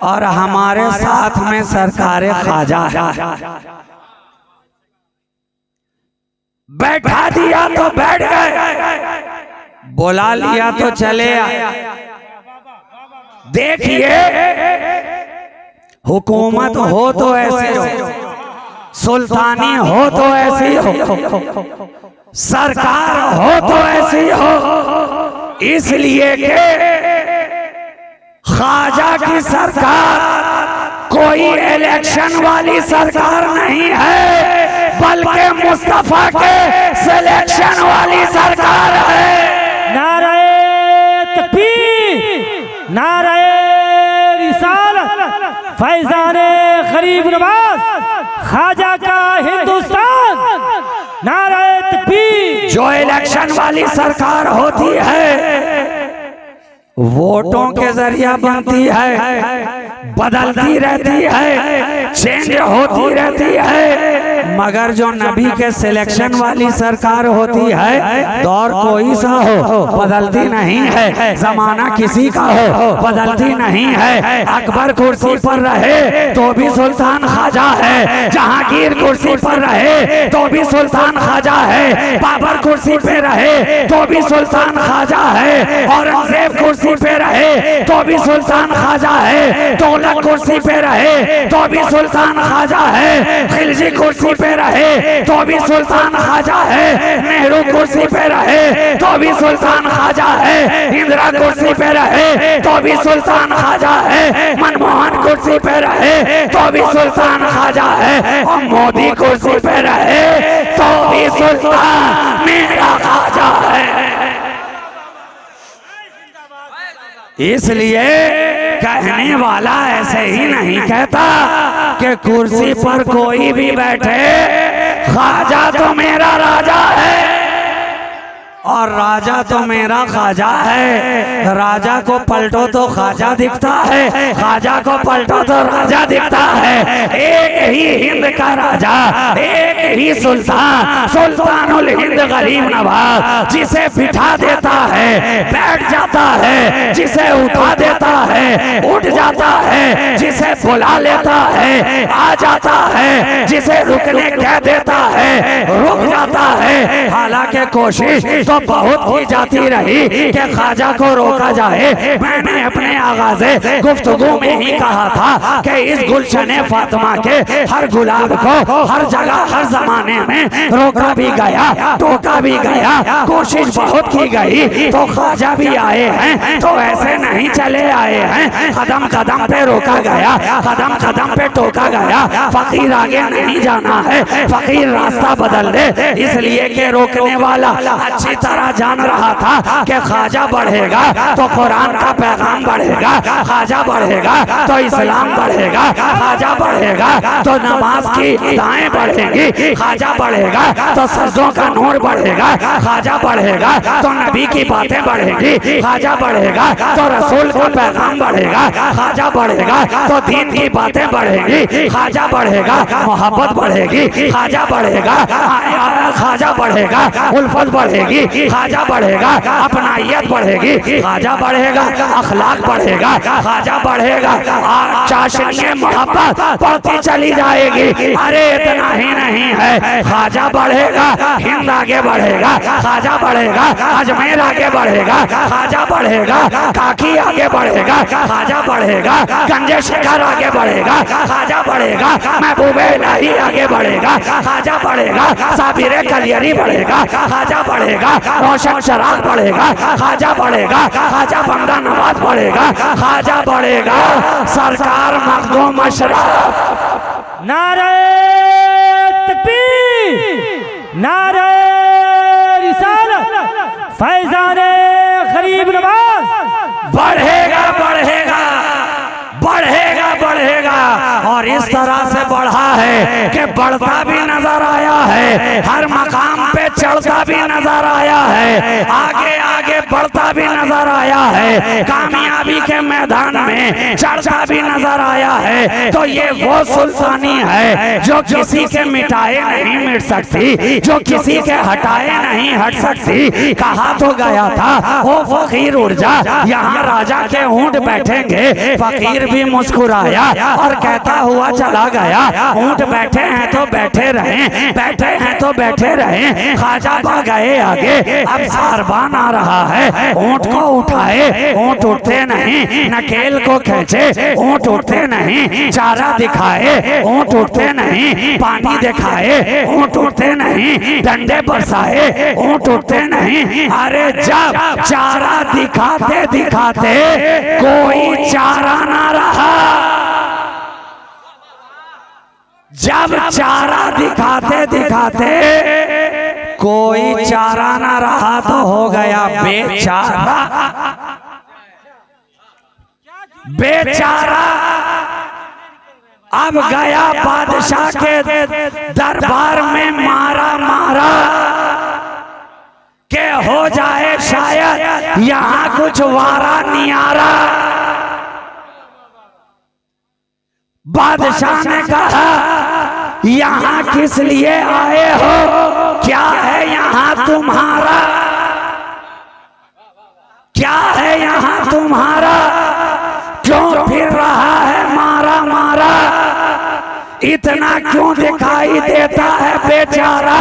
Speaker 1: और हमारे साथ में सरकारे ख्वाजा है। बैठा दिया तो बैठ गए, बुला लिया तो चले आए। देखिए, हुकूमत हो तो ऐसी हो, सुल्तानी हो तो ऐसी हो, सरकार हो तो ऐसी हो, इसलिए कि ख्वाजा की सरकार कोई इलेक्शन वाली सरकार नहीं है, बल्कि मुस्तफा के सिलेक्शन वाली सरकार है।
Speaker 3: नारे तकबीर, नारे रिसालत, फैजाने गरीब नवाज, ख्वाजा का हिंदुस्तान, नारे तकबीर।
Speaker 1: जो इलेक्शन वाली सरकार होती है वोटों के जरिया बनती है, बदलती रहती है, चेंज होती रहती है, मगर जो नबी के सिलेक्शन वाली सरकार होती है, दौर कोई सा हो बदलती नहीं है, जमाना किसी का हो बदलती नहीं है। अकबर कुर्सी पर रहे तो भी सुल्तान ख्वाजा है, जहांगीर कुर्सी पर रहे तो भी सुल्तान ख्वाजा है, बाबर कुर्सी पे रहे तो भी सुल्तान ख्वाजा है, औरंगजेब कुर्सी पे रहे तो भी सुल्तान ख्वाजा है, तुगलक कुर्सी पे रहे तो भी सुल्तान ख्वाजा है, खिलजी कुर्सी पे रहे तो भी सुल्तान ख्वाजा है, नेहरू कुर्सी पे रहे तो भी सुल्तान ख्वाजा है, इंदिरा कुर्सी पे रहे तो भी सुल्तान ख्वाजा है, मनमोहन कुर्सी पे रहे तो भी सुल्तान ख्वाजा है, और मोदी कुर्सी पे रहे तो भी सुल्तान मेरा ख्वाजा है। इसलिए कहने वाला ऐसे ही नहीं कहता कि कुर्सी पर कोई भी बैठे, ख्वाजा तो मेरा राजा है और राजा तो मेरा ख्वाजा है। राजा को पलटो तो ख्वाजा दिखता है, ख्वाजा को पलटो तो राजा दिखता है। एक ही हिंद का राजा, एक ही सुल्तान, सुल्तानुल हिंद गरीब नवाज, जिसे बिठा देता है बैठ जाता है, जिसे उठा देता है उठ जाता है, जिसे बुला लेता है आ जाता है, जिसे रुकने कह देता है रुक जाता है। हालांकि कोशिश तो बहुत की जाती रही कि ख्वाजा को रोका जाए। मैंने अपने आगाज़ गुफ्तगू में ही कहा था कि इस गुलशन फातिमा के हर गुलाब को हर जगह हर जमाने में रोका भी गया, टोका भी गया, कोशिश बहुत की गई, तो ख्वाजा भी आए हैं, तो ऐसे नहीं चले आए हैं। कदम कदम पे रोका गया, कदम कदम पे टोका गया। फकीर आगे नहीं जाना है, फकीर रास्ता बदल दे, इसलिए कि रोकने वाला अच्छी तरह जान रहा था कि ख्वाजा बढ़ेगा तो कुरान का पैगाम बढ़ेगा, ख्वाजा बढ़ेगा तो इस्लाम बढ़ेगा, ख्वाजा बढ़ेगा तो नमाज की दाएं बढ़ेंगी, ख्वाजा बढ़ेगा तो सजदों का नूर बढ़ेगा, ख्वाजा बढ़ेगा तो नबी की बातें बढ़ेंगी, ख्वाजा बढ़ेगा तो रसूल का पैगाम बढ़ेगा, ख्वाजा बढ़ेगा तो दीन की बातें बढ़ेंगी, ख्वाजा बढ़ेगा मोहब्बत बढ़ेगी, ख्वाजा बढ़ेगा, ख्वाजा बढ़ेगा उल्फत बढ़ेगी, ख्वाजा बढ़ेगा अपनाइयत बढ़ेगी, ख्वाजा बढ़ेगा अखलाक बढ़ेगा, ख्वाजा बढ़ेगा चाशनी मोहब्बत बढ़ती चली जाएगी। अरे इतना ही नहीं है, ख्वाजा बढ़ेगा हिंद आगे बढ़ेगा, ख्वाजा बढ़ेगा अजमेर आगे बढ़ेगा, ख्वाजा बढ़ेगा काकी आगे बढ़ेगा, ख्वाजा बढ़ेगा गंजे शिखर आगे बढ़ेगा, ख्वाजा बढ़ेगा महबूबे इलाही आगे बढ़ेगा, ख्वाजा बढ़ेगा साबिरे कलियरी बढ़ेगा, ख्वाजा बढ़ेगा रोशन शराब बढ़ेगा, ख्वाजा बढ़ेगा ख्वाजा बंदा नवाज बढ़ेगा, ख्वाजा बढ़ेगा सरकार मखदूम अशरफ।
Speaker 3: नारे तकबीर, नारे रिसालत, फैजाने गरीब नवाज
Speaker 1: बढ़ेगा बढ़ेगा बढ़ेगा बढ़ेगा। और इस तरह से बढ़ा है कि बढ़ता भी नजर आया है, हर मकाम पे चढ़ता भी नजर आया है, आगे आगे बढ़ता भी नजर आया है, कामयाबी के मैदान में चढ़ता भी नजर आया है। तो ये वो सुल्तानी है जो किसी के मिटाए नहीं मिट सकती, जो किसी के हटाए नहीं हट सकती। कहा तो गया था ओ फकीर उड़ जा, यहाँ राजा के ऊंट बैठेंगे। फकीर भी मुस्कुराया और कहता हुआ चला गया, ऊंट बैठे हैं तो बैठे रहें, बैठे हैं तो बैठे रहें। ख्वाजा बढ़ गए आगे, अब सारबान आ रहा है, ऊंट को उठाए, ऊंट उठते नहीं, नकेल को खींचे, ऊंट उठते नहीं, चारा दिखाए, ऊंट उठते नहीं, पानी दिखाए, ऊंट उठते नहीं, डंडे बरसाए, ऊंट उठते नहीं। अरे जब चारा दिखाते दिखाते कोई चारा ना रहा, जब चारा दिखाते दिखाते कोई चारा ना रहा तो हो गया बेचारा, बेचारा। अब गया बादशाह के दरबार में मारा मारा के हो जाए शायद यहाँ कुछ वारा नियारा। बादशाह ने कहा यहाँ किस लिए आए हो, क्या है यहाँ तुम्हारा, क्या है यहाँ तुम्हारा, क्यों फिर रहा है मारा मारा, इतना क्यों दिखाई देता है बेचारा।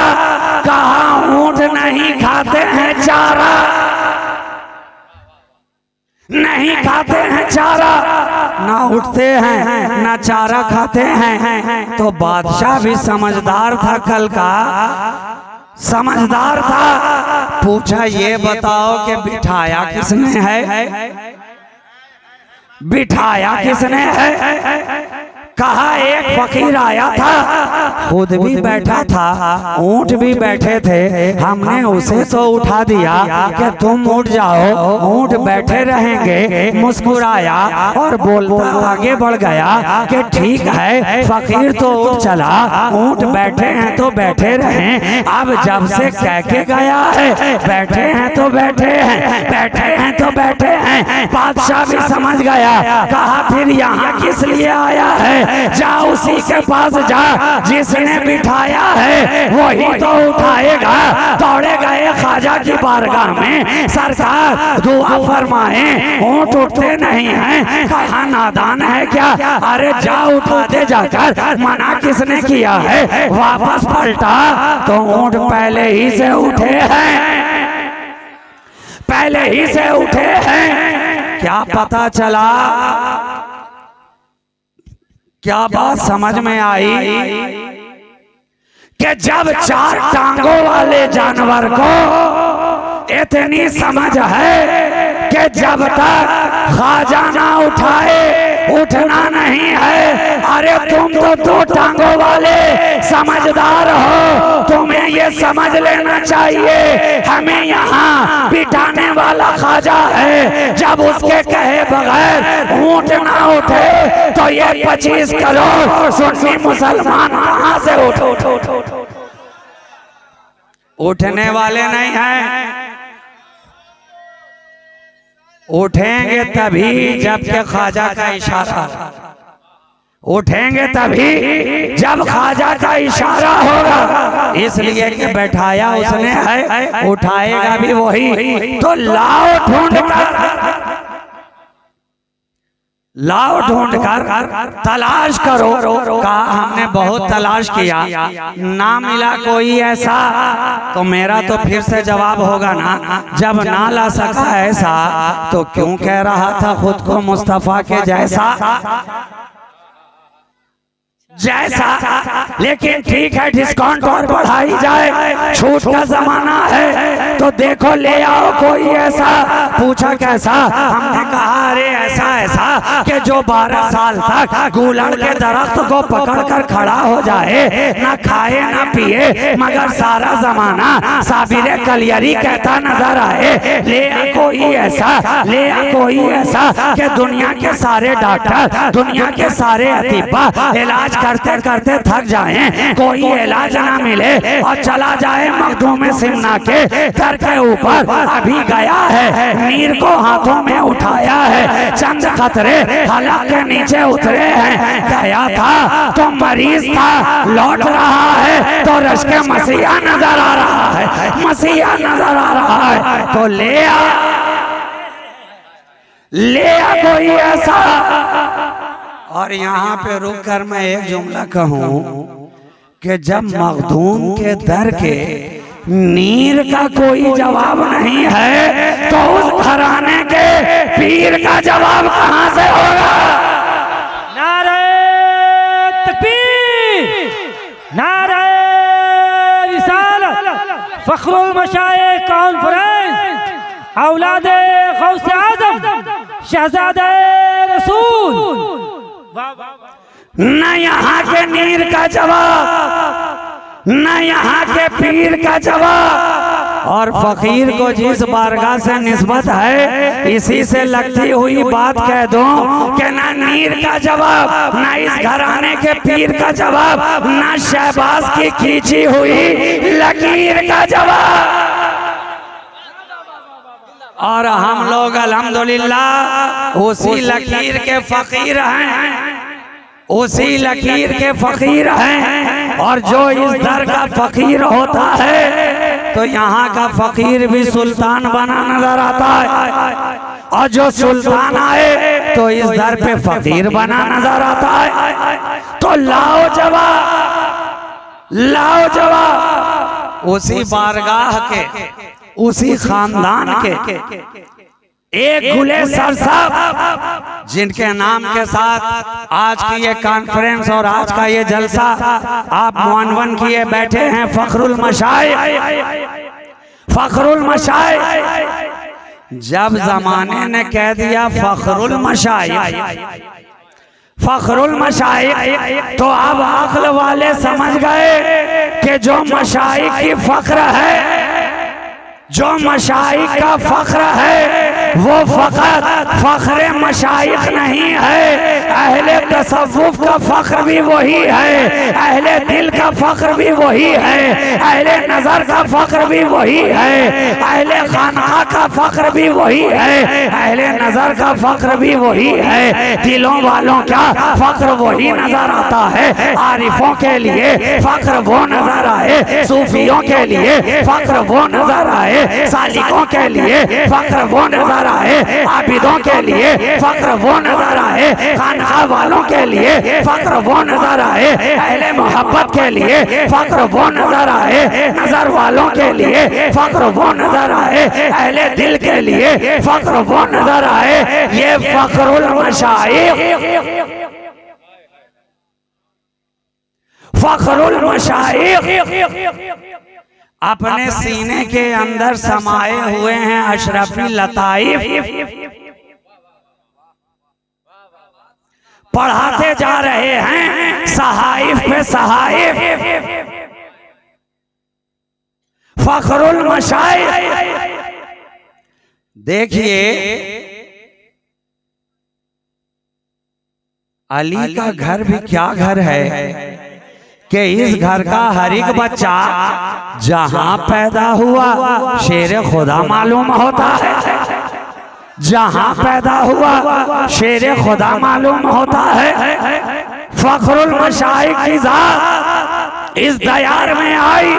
Speaker 1: कहा ऊंट नहीं खाते हैं चारा, नहीं खाते हैं चारा, ना उठते हैं ना चारा खाते हैं। तो बादशाह भी समझदार था, कल का समझदार था। पूछा ये बताओ कि बिठाया किसने है, बिठाया किसने है। कहा एक फकीर आया था, खुद भी बैठा था, ऊंट भी बैठे थे, हमने उसे तो उठा दिया कि तुम उठ जाओ, ऊंट बैठे रहेंगे। मुस्कुराया और बोलता आगे बढ़ गया कि ठीक है, फकीर तो उठ चला, ऊंट बैठे हैं तो बैठे रहें। अब जब से कह के गया है बैठे हैं तो बैठे हैं, बैठे हैं तो बैठे हैं। बादशाह भी समझ गया। कहा फिर यहाँ किस लिए आया है, है, जा उसी के पास जा जिसने बिठाया है वही तो उठाएगा। दौड़े गए ख्वाजा की बारगाह में, सरकार दुआ फरमाए, ऊंट उठते नहीं हैं, कहा नादान है क्या? अरे जा उठा दे जाकर, मना किसने किया है? वापस पलटा तो ऊंट पहले ही से उठे हैं, पहले ही से उठे हैं। क्या पता चला, क्या बात समझ में आई कि जब चार टांगों वाले जानवर को इतनी समझ है कि जब तक ख्वाजा ना उठाए उठना नहीं है। अरे तुम तो दो टांगों वाले समझदार हो, तुम्हें ये समझ लेना चाहिए हमें यहाँ बिठाने वाला ख्वाजा है। जब उसके कहे बगैर ऊंट ना उठे तो ये 25 करोड़ सुन्नी मुसलमान कहाँ से उठने वाले नहीं हैं। उठेंगे तभी जबकि ख्वाजा का इशारा, उठेंगे तभी जब ख्वाजा का इशारा होगा। इसलिए कि बैठाया उसने है, उठाएगा भी वही। तो लाओ ढूंढ कर, लाओ ढूंढ कर तलाश करो। कहा हमने बहुत तलाश किया, ना मिला कोई ऐसा। तो मेरा तो फिर से जवाब होगा ना, जब ना ला सका ऐसा तो क्यों कह रहा था खुद को मुस्तफा के जैसा। लेकिन ठीक है, डिस्काउंट और बढ़ाई जाए, छूट का जमाना है तो देखो ले आओ कोई ऐसा। पूछा कैसा? हमने कहा अरे ऐसा ऐसा कि जो 12 साल तक गुलड़ के दरख्त को पकड़कर खड़ा हो जाए, ना खाए ना पिए, मगर सारा जमाना साबिरे कलियरी कहता नजर आए। ले आ कोई ऐसा, ले आ कोई ऐसा कि दुनिया के सारे डॉक्टर, दुनिया के सारे अतीबा इलाज करते करते थक जाएं, कोई इलाज ना मिले और चला जाए मखदूम सिमना के दर के ऊपर। अभी गया है, नीर को हाथों में उठाया है, चंद खतरे हलक के नीचे उतरे हैं। गया था तो मरीज था, लौट रहा है तो रश के मसीहा नजर आ रहा है, मसीहा नजर आ रहा है। तो ले आ कोई ऐसा। और यहाँ पे रुक कर मैं एक जुमला कहूँ कि जब मखदूम के दर के नीर का कोई जवाब नहीं है तो उस घराने के पीर का जवाब कहाँ से होगा?
Speaker 3: नारे तकबीर, नारे रिसालत, फखरुल मशाइख कॉन्फ्रेंस, औलादे गौसे आज़म, शहजादे रसूल।
Speaker 1: न यहाँ के नीर का जवाब, न यहाँ के पीर का जवाब। और फकीर को जिस बारगाह से निस्बत है, इसी से लगती हुई बात कह दूं कि ना नीर का जवाब, ना इस घराने के पीर का जवाब, ना शहबाज की खींची हुई लकीर का जवाब। और हम लोग अल्हम्दुलिल्लाह उसी लकीर के फकीर हैं, उसी लकीर के फकीर हैं। और जो इस दर का फकीर होता है तो यहाँ का फकीर भी सुल्तान बना नजर आता है, और जो सुल्तान आए तो इस दर पे फकीर बना नजर आता है। तो लाओ जवाब, लाओ जवाब। उसी बारगाह के, उसी खानदान के एक गुले सर साहब, जिनके नाम के साथ आज की ये कॉन्फ्रेंस और आज का ये जलसा आप मुअनवन किए बैठे हैं, फखरुल मशाइख, फखरुल मशाइख। जब जमाने ने कह दिया फखरुल मशाइख, फखरुल मशाइख, तो अब अक्ल वाले समझ गए कि जो मशाइख की फख्र है, जो मशाइख का फख्र है, वो फकत फख्र मशाइख नहीं है, अहले तसव्वुफ का फख्र भी वही है, अहले दिल का फख्र भी वही है, अहले नजर का फख्र भी वही है, अहले खानका का फख्र भी वही है, अहले नजर का फख्र भी वही है। दिलों वालों का फख्र वही नजर आता है। आरिफों के लिए फख्र वो नजर आए, सूफियों के लिए फख्र वो नजर आए, सालिकों के लिए फख्र वो नजर आए, आबिदों के लिए फख्र वो नजर आए, खानका वालों के लिए फख्र वो नजर आए, अहले मोहब्बत के लिए फख्र वो नजर आए, नजर वालों के लिए फख्र वो नजर आए, अहले दिल के लिए फख्र वो नजर आए। ये फख्रुल मशाइख, फख्रुल मशाइख अपने सीने के अंदर समाये हुए हैं अशरफी लताइफ, पढ़ाते जा रहे हैं सहाइफ पे सहाइफ। फख्रुल मशाइख देखिए, अली का घर भी क्या घर है कि इस घर का हर एक बच्चा जहां पैदा हुआ शेर खुदा मालूम होता है, जहां पैदा हुआ शेर खुदा मालूम होता है। फख्रुल मशाइख की जात इस दयार में आई,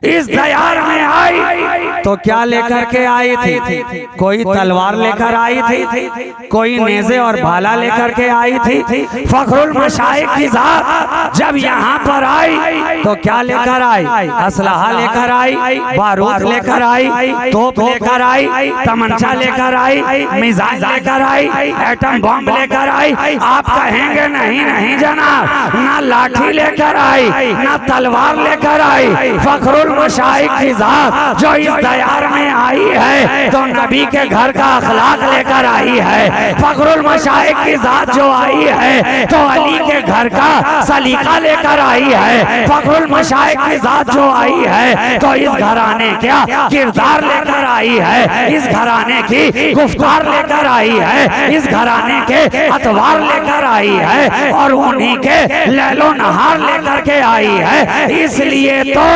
Speaker 1: इस दयार में आई तो क्या लेकर के आई थी? कोई तलवार लेकर आई थी, कोई नेज़े और भाला लेकर के आई थी। फख्रुल मशाइख की जात जब यहाँ पर आई तो क्या लेकर आई? असलहा लेकर आई, बारूद लेकर आई, तोप लेकर आई, तमंचा लेकर आई, मिसाइल लेकर आई, एटम बम लेकर आई। आप कहेंगे नहीं नहीं जनाब, ना लाठी लेकर आई, ना तलवार लेकर आई। फख्रुल मशाइख की जात जो इस दयार में आई है तो नबी के घर का अखलाक लेकर आई है। फख्रुल मशाइख की जात जो आई है तो अली के घर का सलीका लेकर आई है। फख्रुल मशाइख की जात जो आई है तो इस घराने का किरदार लेकर आई है, इस घराने की गुफ्तार लेकर आई है, इस घराने के अतवार लेकर आई है और उन्हीं के लैलो नहार लेकर के आई है। इसलिए तो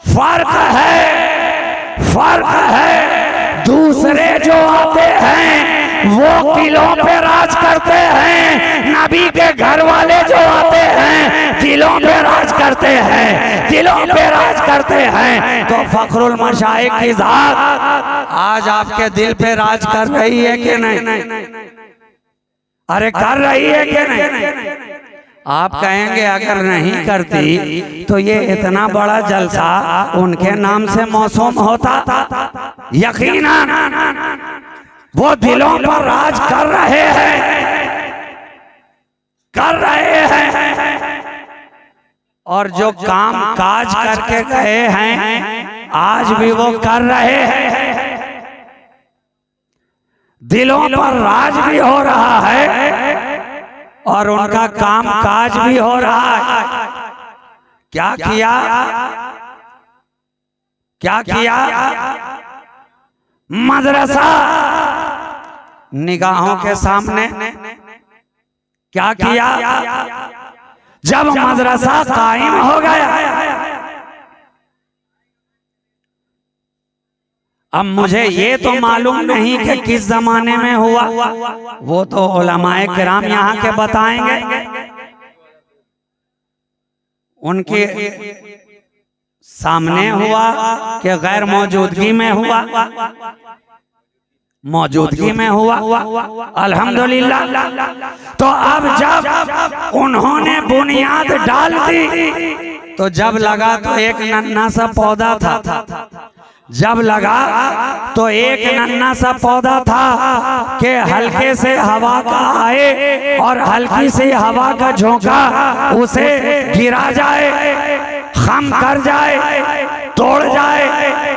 Speaker 1: फर्क है, फर्क है। दूसरे जो आते हैं वो किलों पे राज करते हैं, नबी के घर वाले जो आते हैं दिलों पे राज करते हैं, दिलों पे राज करते हैं। तो फख्रुल मशाइख की जात आज आपके दिल पे राज कर रही है कि नहीं? अरे कर रही है कि नहीं? आप कहेंगे अगर नहीं करती तो ये इतना बड़ा जलसा उनके नाम से मौसूम होता। यकीनन वो दिलों पर राज कर रहे हैं, कर रहे हैं। और जो काम काज करके गए हैं आज भी वो कर रहे हैं। दिलों पर राज भी हो रहा है और उनका काम काज भी हो रहा है। क्या किया? क्या किया? मदरसा निगाहों के सामने क्या किया? जब मदरसा कायम हो गया, अब मुझे ये तो मालूम नहीं कि किस जमाने में हुआ, वो तो उलमाए किराम यहाँ के बताएंगे। उनके सामने हुआ कि गैर मौजूदगी में हुआ? मौजूदगी में हुआ, अल्हम्दुलिल्लाह। तो अब जब उन्होंने बुनियाद डाल दी तो जब लगा तो एक नन्हा सा पौधा था, जब लगा तो एक नन्हा सा पौधा था कि हल्के से हवा का आए और हल्की सी हवा का झोंका उसे गिरा जाए, खम कर जाए, तोड़ जाए,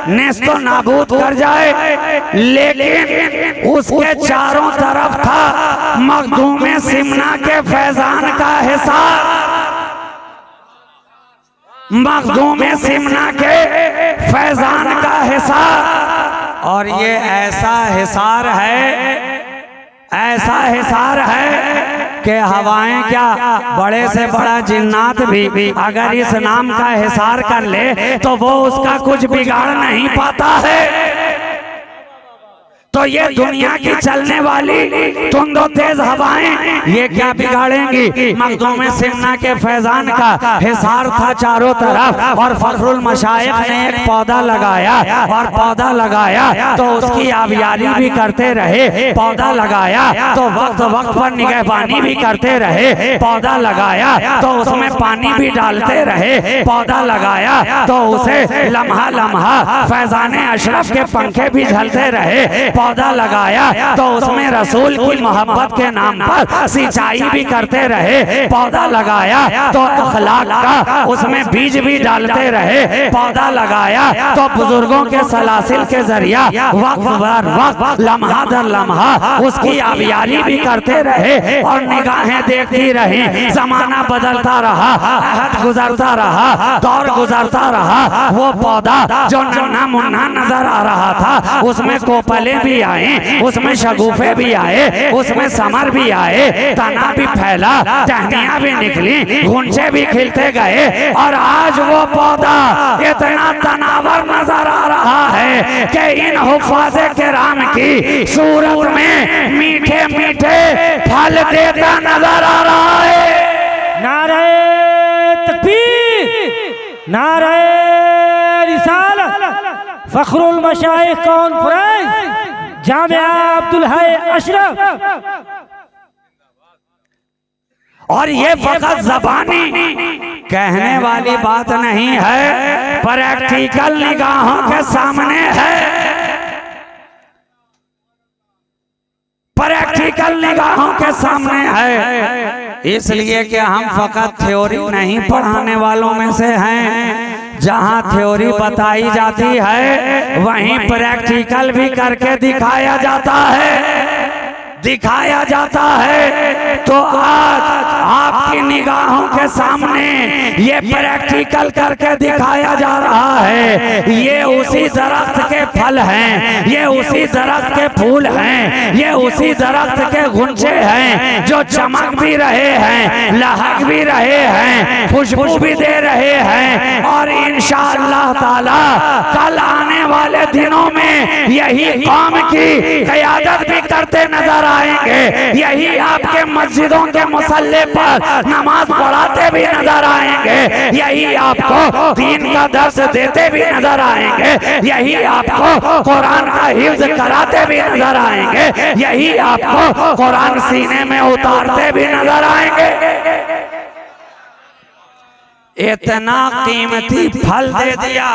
Speaker 1: नेस्तो नाबूद कर जाए। लेकिन उसके चारों तरफ था मखदूम सिमना के फैजान का हिसाब। मखदूम सिमना के फैजान का हिसार। और ये ऐसा हिसार है, ऐसा हिसार है कि हवाएं क्या, बड़े से बड़ा जिन्नात भी अगर इस नाम का हिसार कर ले तो वो उसका कुछ बिगाड़ नहीं पाता है। तो ये दुनिया की चलने वाली तुंदो तेज हवाएं ये क्या बिगाड़ेंगी। मखदूम सिमना के फैजान का हिसार था चारों तरफ, और फखरुल मशाइख ने एक पौधा लगाया, और पौधा लगाया तो उसकी आबियारी भी करते रहे। पौधा लगाया तो वक्त वक्त पर निगहबानी भी करते रहे। पौधा लगाया तो उसमें पानी भी डालते रहे। पौधा लगाया तो उसे लम्हा लम्हा फैजान अशरफ के पंखे भी झलते रहे। पौधा लगाया तो उसमें रसूल की मोहब्बत के नाम पर सिंचाई भी करते रहे। पौधा लगाया तो अखलाक का उसमें बीज भी डालते रहे। पौधा लगाया तो बुजुर्गों के सलासिल के जरिया वक्त बर वक्त लम्हा दर लम्हा उसकी आबियारी भी करते रहे। और निगाहें देखती रही, जमाना बदलता रहा, अहद गुजरता रहा, दौर गुजरता रहा। वो पौधा जो नन्हा मुन्ना नजर आ रहा था उसमें कोपले भी आए, उसमें शगुफे भी आए, उसमें समर भी आए, तना भी फैला, टहनियां भी निकली, गुंचे भी खिलते गए। और आज वो पौधा इतना तनावर नजर आ रहा है कि इन हुफ़ाज़े किराम की सूरत में मीठे मीठे फल देता नजर आ रहा है।
Speaker 3: नारे तकबीर, नारे रिसालत, फखरुल मशाइख कॉन्फ्रेंस, जामिया अब्दुल हई अशरफ।
Speaker 1: और ये फकत ज़बानी कहने वाली बात नहीं है, प्रैक्टिकल निगाहों के सामने है। प्रैक्टिकल निगाहों के सामने है, इसलिए कि हम फकत थ्योरी नहीं पढ़ाने वालों में से हैं। जहाँ थ्योरी बताई जाती है वहीं प्रैक्टिकल भी करके दिखाया जाता है, दिखाया जाता है। तो आज आपकी निगाहों के सामने ये प्रैक्टिकल करके दिखाया जा रहा है। ये उसी दरख्त के फल हैं, ये उसी दरख्त के फूल हैं, ये उसी दरख्त के गुंचे हैं जो चमक भी रहे हैं, लहक भी रहे हैं, खुशबू भी दे रहे हैं। और इंशाअल्लाह ताला कल आने वाले दिनों में यही कौम की क़यादत भी करते नजर आएंगे। यही आपके मस्जिदों के मुसल्ले पर नमाज पढ़ाते भी नजर आएंगे। यही आपको दीन का दर्स देते भी नजर आएंगे। यही आपको कुरान का हिफ्ज कराते भी नजर आएंगे। यही आपको कुरान सीने में उतारते भी नजर आएंगे। इतना कीमती फल दे दिया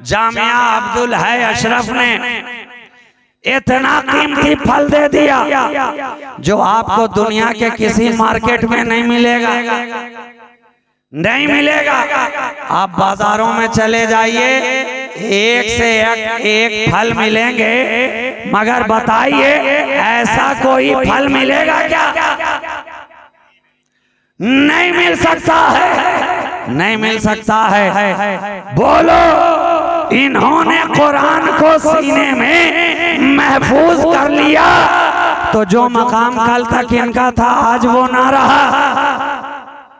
Speaker 1: जामिया अब्दुल हई अशरफ ने, इतना कीमती फल दे दिया जो आपको दुनिया के किसी मार्केट में नहीं मिलेगा, नहीं मिलेगा। आप बाजारों में चले जाइए, एक से एक फल मिलेंगे, मगर बताइए ऐसा कोई फल मिलेगा क्या? नहीं मिल सकता है, नहीं मिल सकता है। बोलो, इन्होंने कुरान को सीने में महफूज कर लिया तो जो मकाम कल तक इनका था आज वो ना रहा,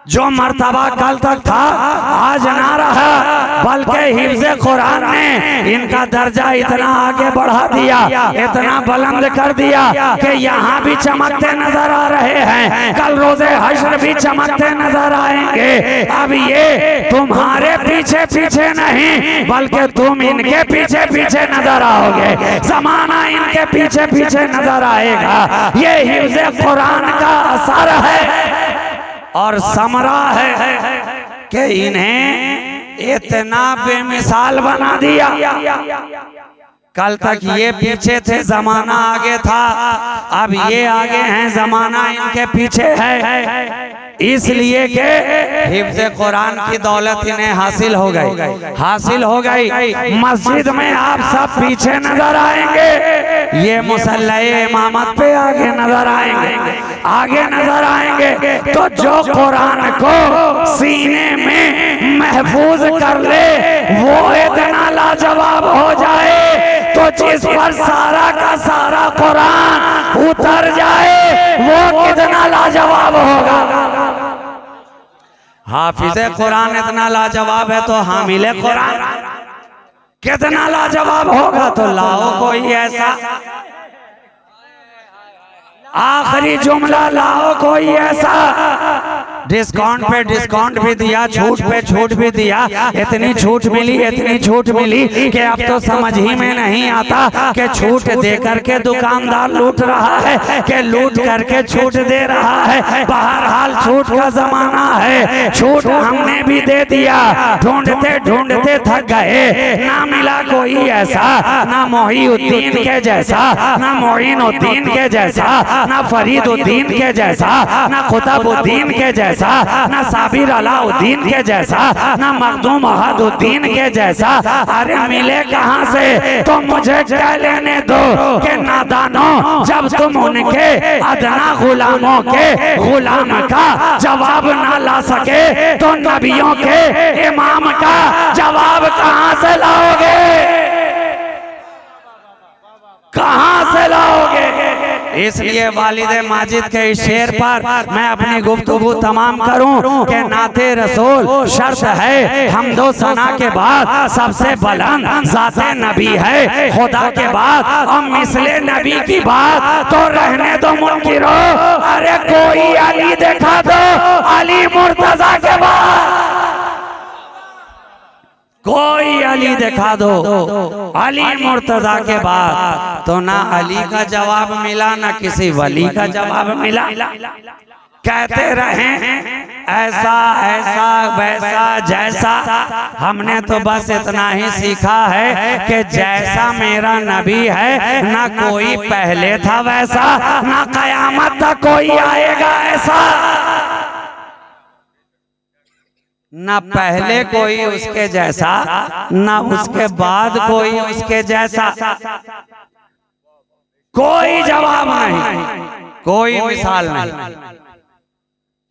Speaker 1: जो मर्तबा कल तक था आज ना रहा, बल्कि हिफ्ज़े कुरान ने इनका दर्जा इतना आगे बढ़ा दिया, इतना बुलंद कर दिया कि यहाँ भी चमकते नजर आ रहे हैं, कल रोजे हश्र भी चमकते नजर आएंगे। अब ये तुम्हारे पीछे पीछे नहीं बल्कि तुम इनके पीछे पीछे नजर आओगे, जमाना इनके पीछे पीछे नजर आएगा। ये हिफ्ज़े कुरान का असर है और समरा है कि इन्हें इतना बेमिसाल बना दिया। कल तक ये पीछे थे, जमाना आगे था, अब ये आगे हैं, जमाना इनके पीछे है। इसलिए कि हिफ्ज़ कुरान की दौलत इन्हें हासिल हो गई। मस्जिद में आप सब पीछे नजर आएंगे, ये मुसल्ला इमामत पे आगे नजर आएंगे। तो जो कुरान को सीने में महफूज कर ले वो इतना लाजवाब हो जाए, तो जिस पर सारा का सारा कुरान उतर जाए वो कितना लाजवाब होगा। हाफिज़े कुरान इतना लाजवाब है तो हामिले कुरान कितना लाजवाब होगा। तो लाओ कोई ऐसा, आखिरी जुमला, लाओ कोई ऐसा। डिस्काउंट पे डिस्काउंट भी दिया, छूट पे छूट भी दिया। इतनी छूट मिली कि अब तो समझ ही में नहीं आता कि छूट दे करके दुकानदार लूट रहा है कि लूट करके छूट दे रहा है। बहरहाल छूट का जमाना है, छूट हमने भी दे दिया। ढूंढते थक गए, ना मिला कोई ऐसा, ना मोहीउद्दीन के जैसा, ना मोइनुद्दीन के जैसा, ना फरीदुद्दीन के जैसा, ना कुतुबुद्दीन के जैसा, ना साबिर अलाउद्दीन के जैसा, ना मखदूम अहदुद्दीन के जैसा। अरे मिले कहां से? तो मुझे कह लेने दो कि नादानो, जब तुम उनके अदना गुलामों के गुलाम का जवाब ना ला सके तो नबियों के इमाम का जवाब कहां से लाओगे? कहां से लाओगे? इसलिए वालिद माजिद के इस शेर पर मैं अपनी गुफ्तगू तमाम करूं कि नाते रसूल शर्त है। हमदो सना के बाद सबसे बुलंद ज़ाते नबी है खुदा के बाद, और मिसले नबी की बात तो रहने दो मुनकिरो। अरे कोई अली दिखा दो, अली मुर्तजा के बाद कोई अली दिखा दो, अली मुर्तजा के बाद। तो ना अली का जवाब मिला, ना किसी वली का जवाब मिला। कहते रहे ऐसा ऐसा वैसा जैसा। हमने तो बस इतना ही सीखा है कि जैसा मेरा नबी है ना कोई पहले था वैसा, ना कयामत तक कोई आएगा ऐसा। ना पहले कोई उसके जैसा, ना उसके बाद कोई उसके जैसा। कोई जवाब नहीं, कोई मिसाल नहीं।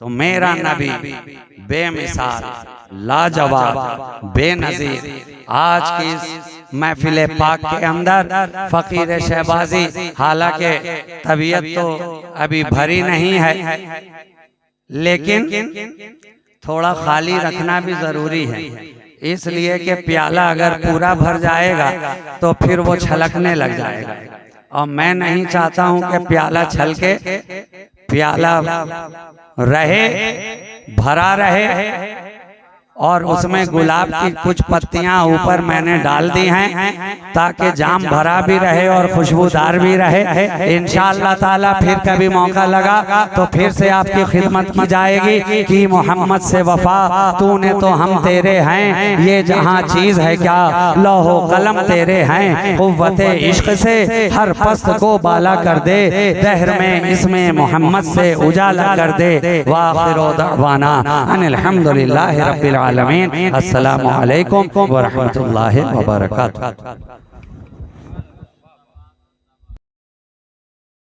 Speaker 1: तो मेरा नबी बेमिसाल, लाजवाब, बेनजीर। आज की इस महफिल पाक के अंदर फकीर शहबाजी, हालांकि तबीयत तो अभी भरी नहीं है, लेकिन थोड़ा खाली रखना भी जरूरी है। इसलिए कि प्याला अगर पूरा भर जाएगा तो फिर वो छलकने लग जाएगा, और मैं नहीं चाहता हूं कि प्याला छलके, प्याला रहे, भरा रहे, और उसमें गुलाब की कुछ पत्तियां ऊपर मैंने डाल दी हैं ताकि जाम भरा भी रहे और खुशबूदार भी रहे। इंशाअल्लाह ताला फिर कभी मौका लगा तो फिर से आपकी खिदमत की जाएगी कि मोहम्मद से वफा, तूने तो हम तेरे हैं, ये जहां चीज है क्या लौहो कलम तेरे हैं। कुव्वते इश्क से हर पस्त को बाला कर दे, दहर में इसमें मोहम्मद से उजाला कर दे। वाखिरु दअवाना अनिल हम्दुलिल्लाहि रब्बिल आलमीन। अस्सलामु अलैकुम व रहमतुल्लाहि व बरकातुहू।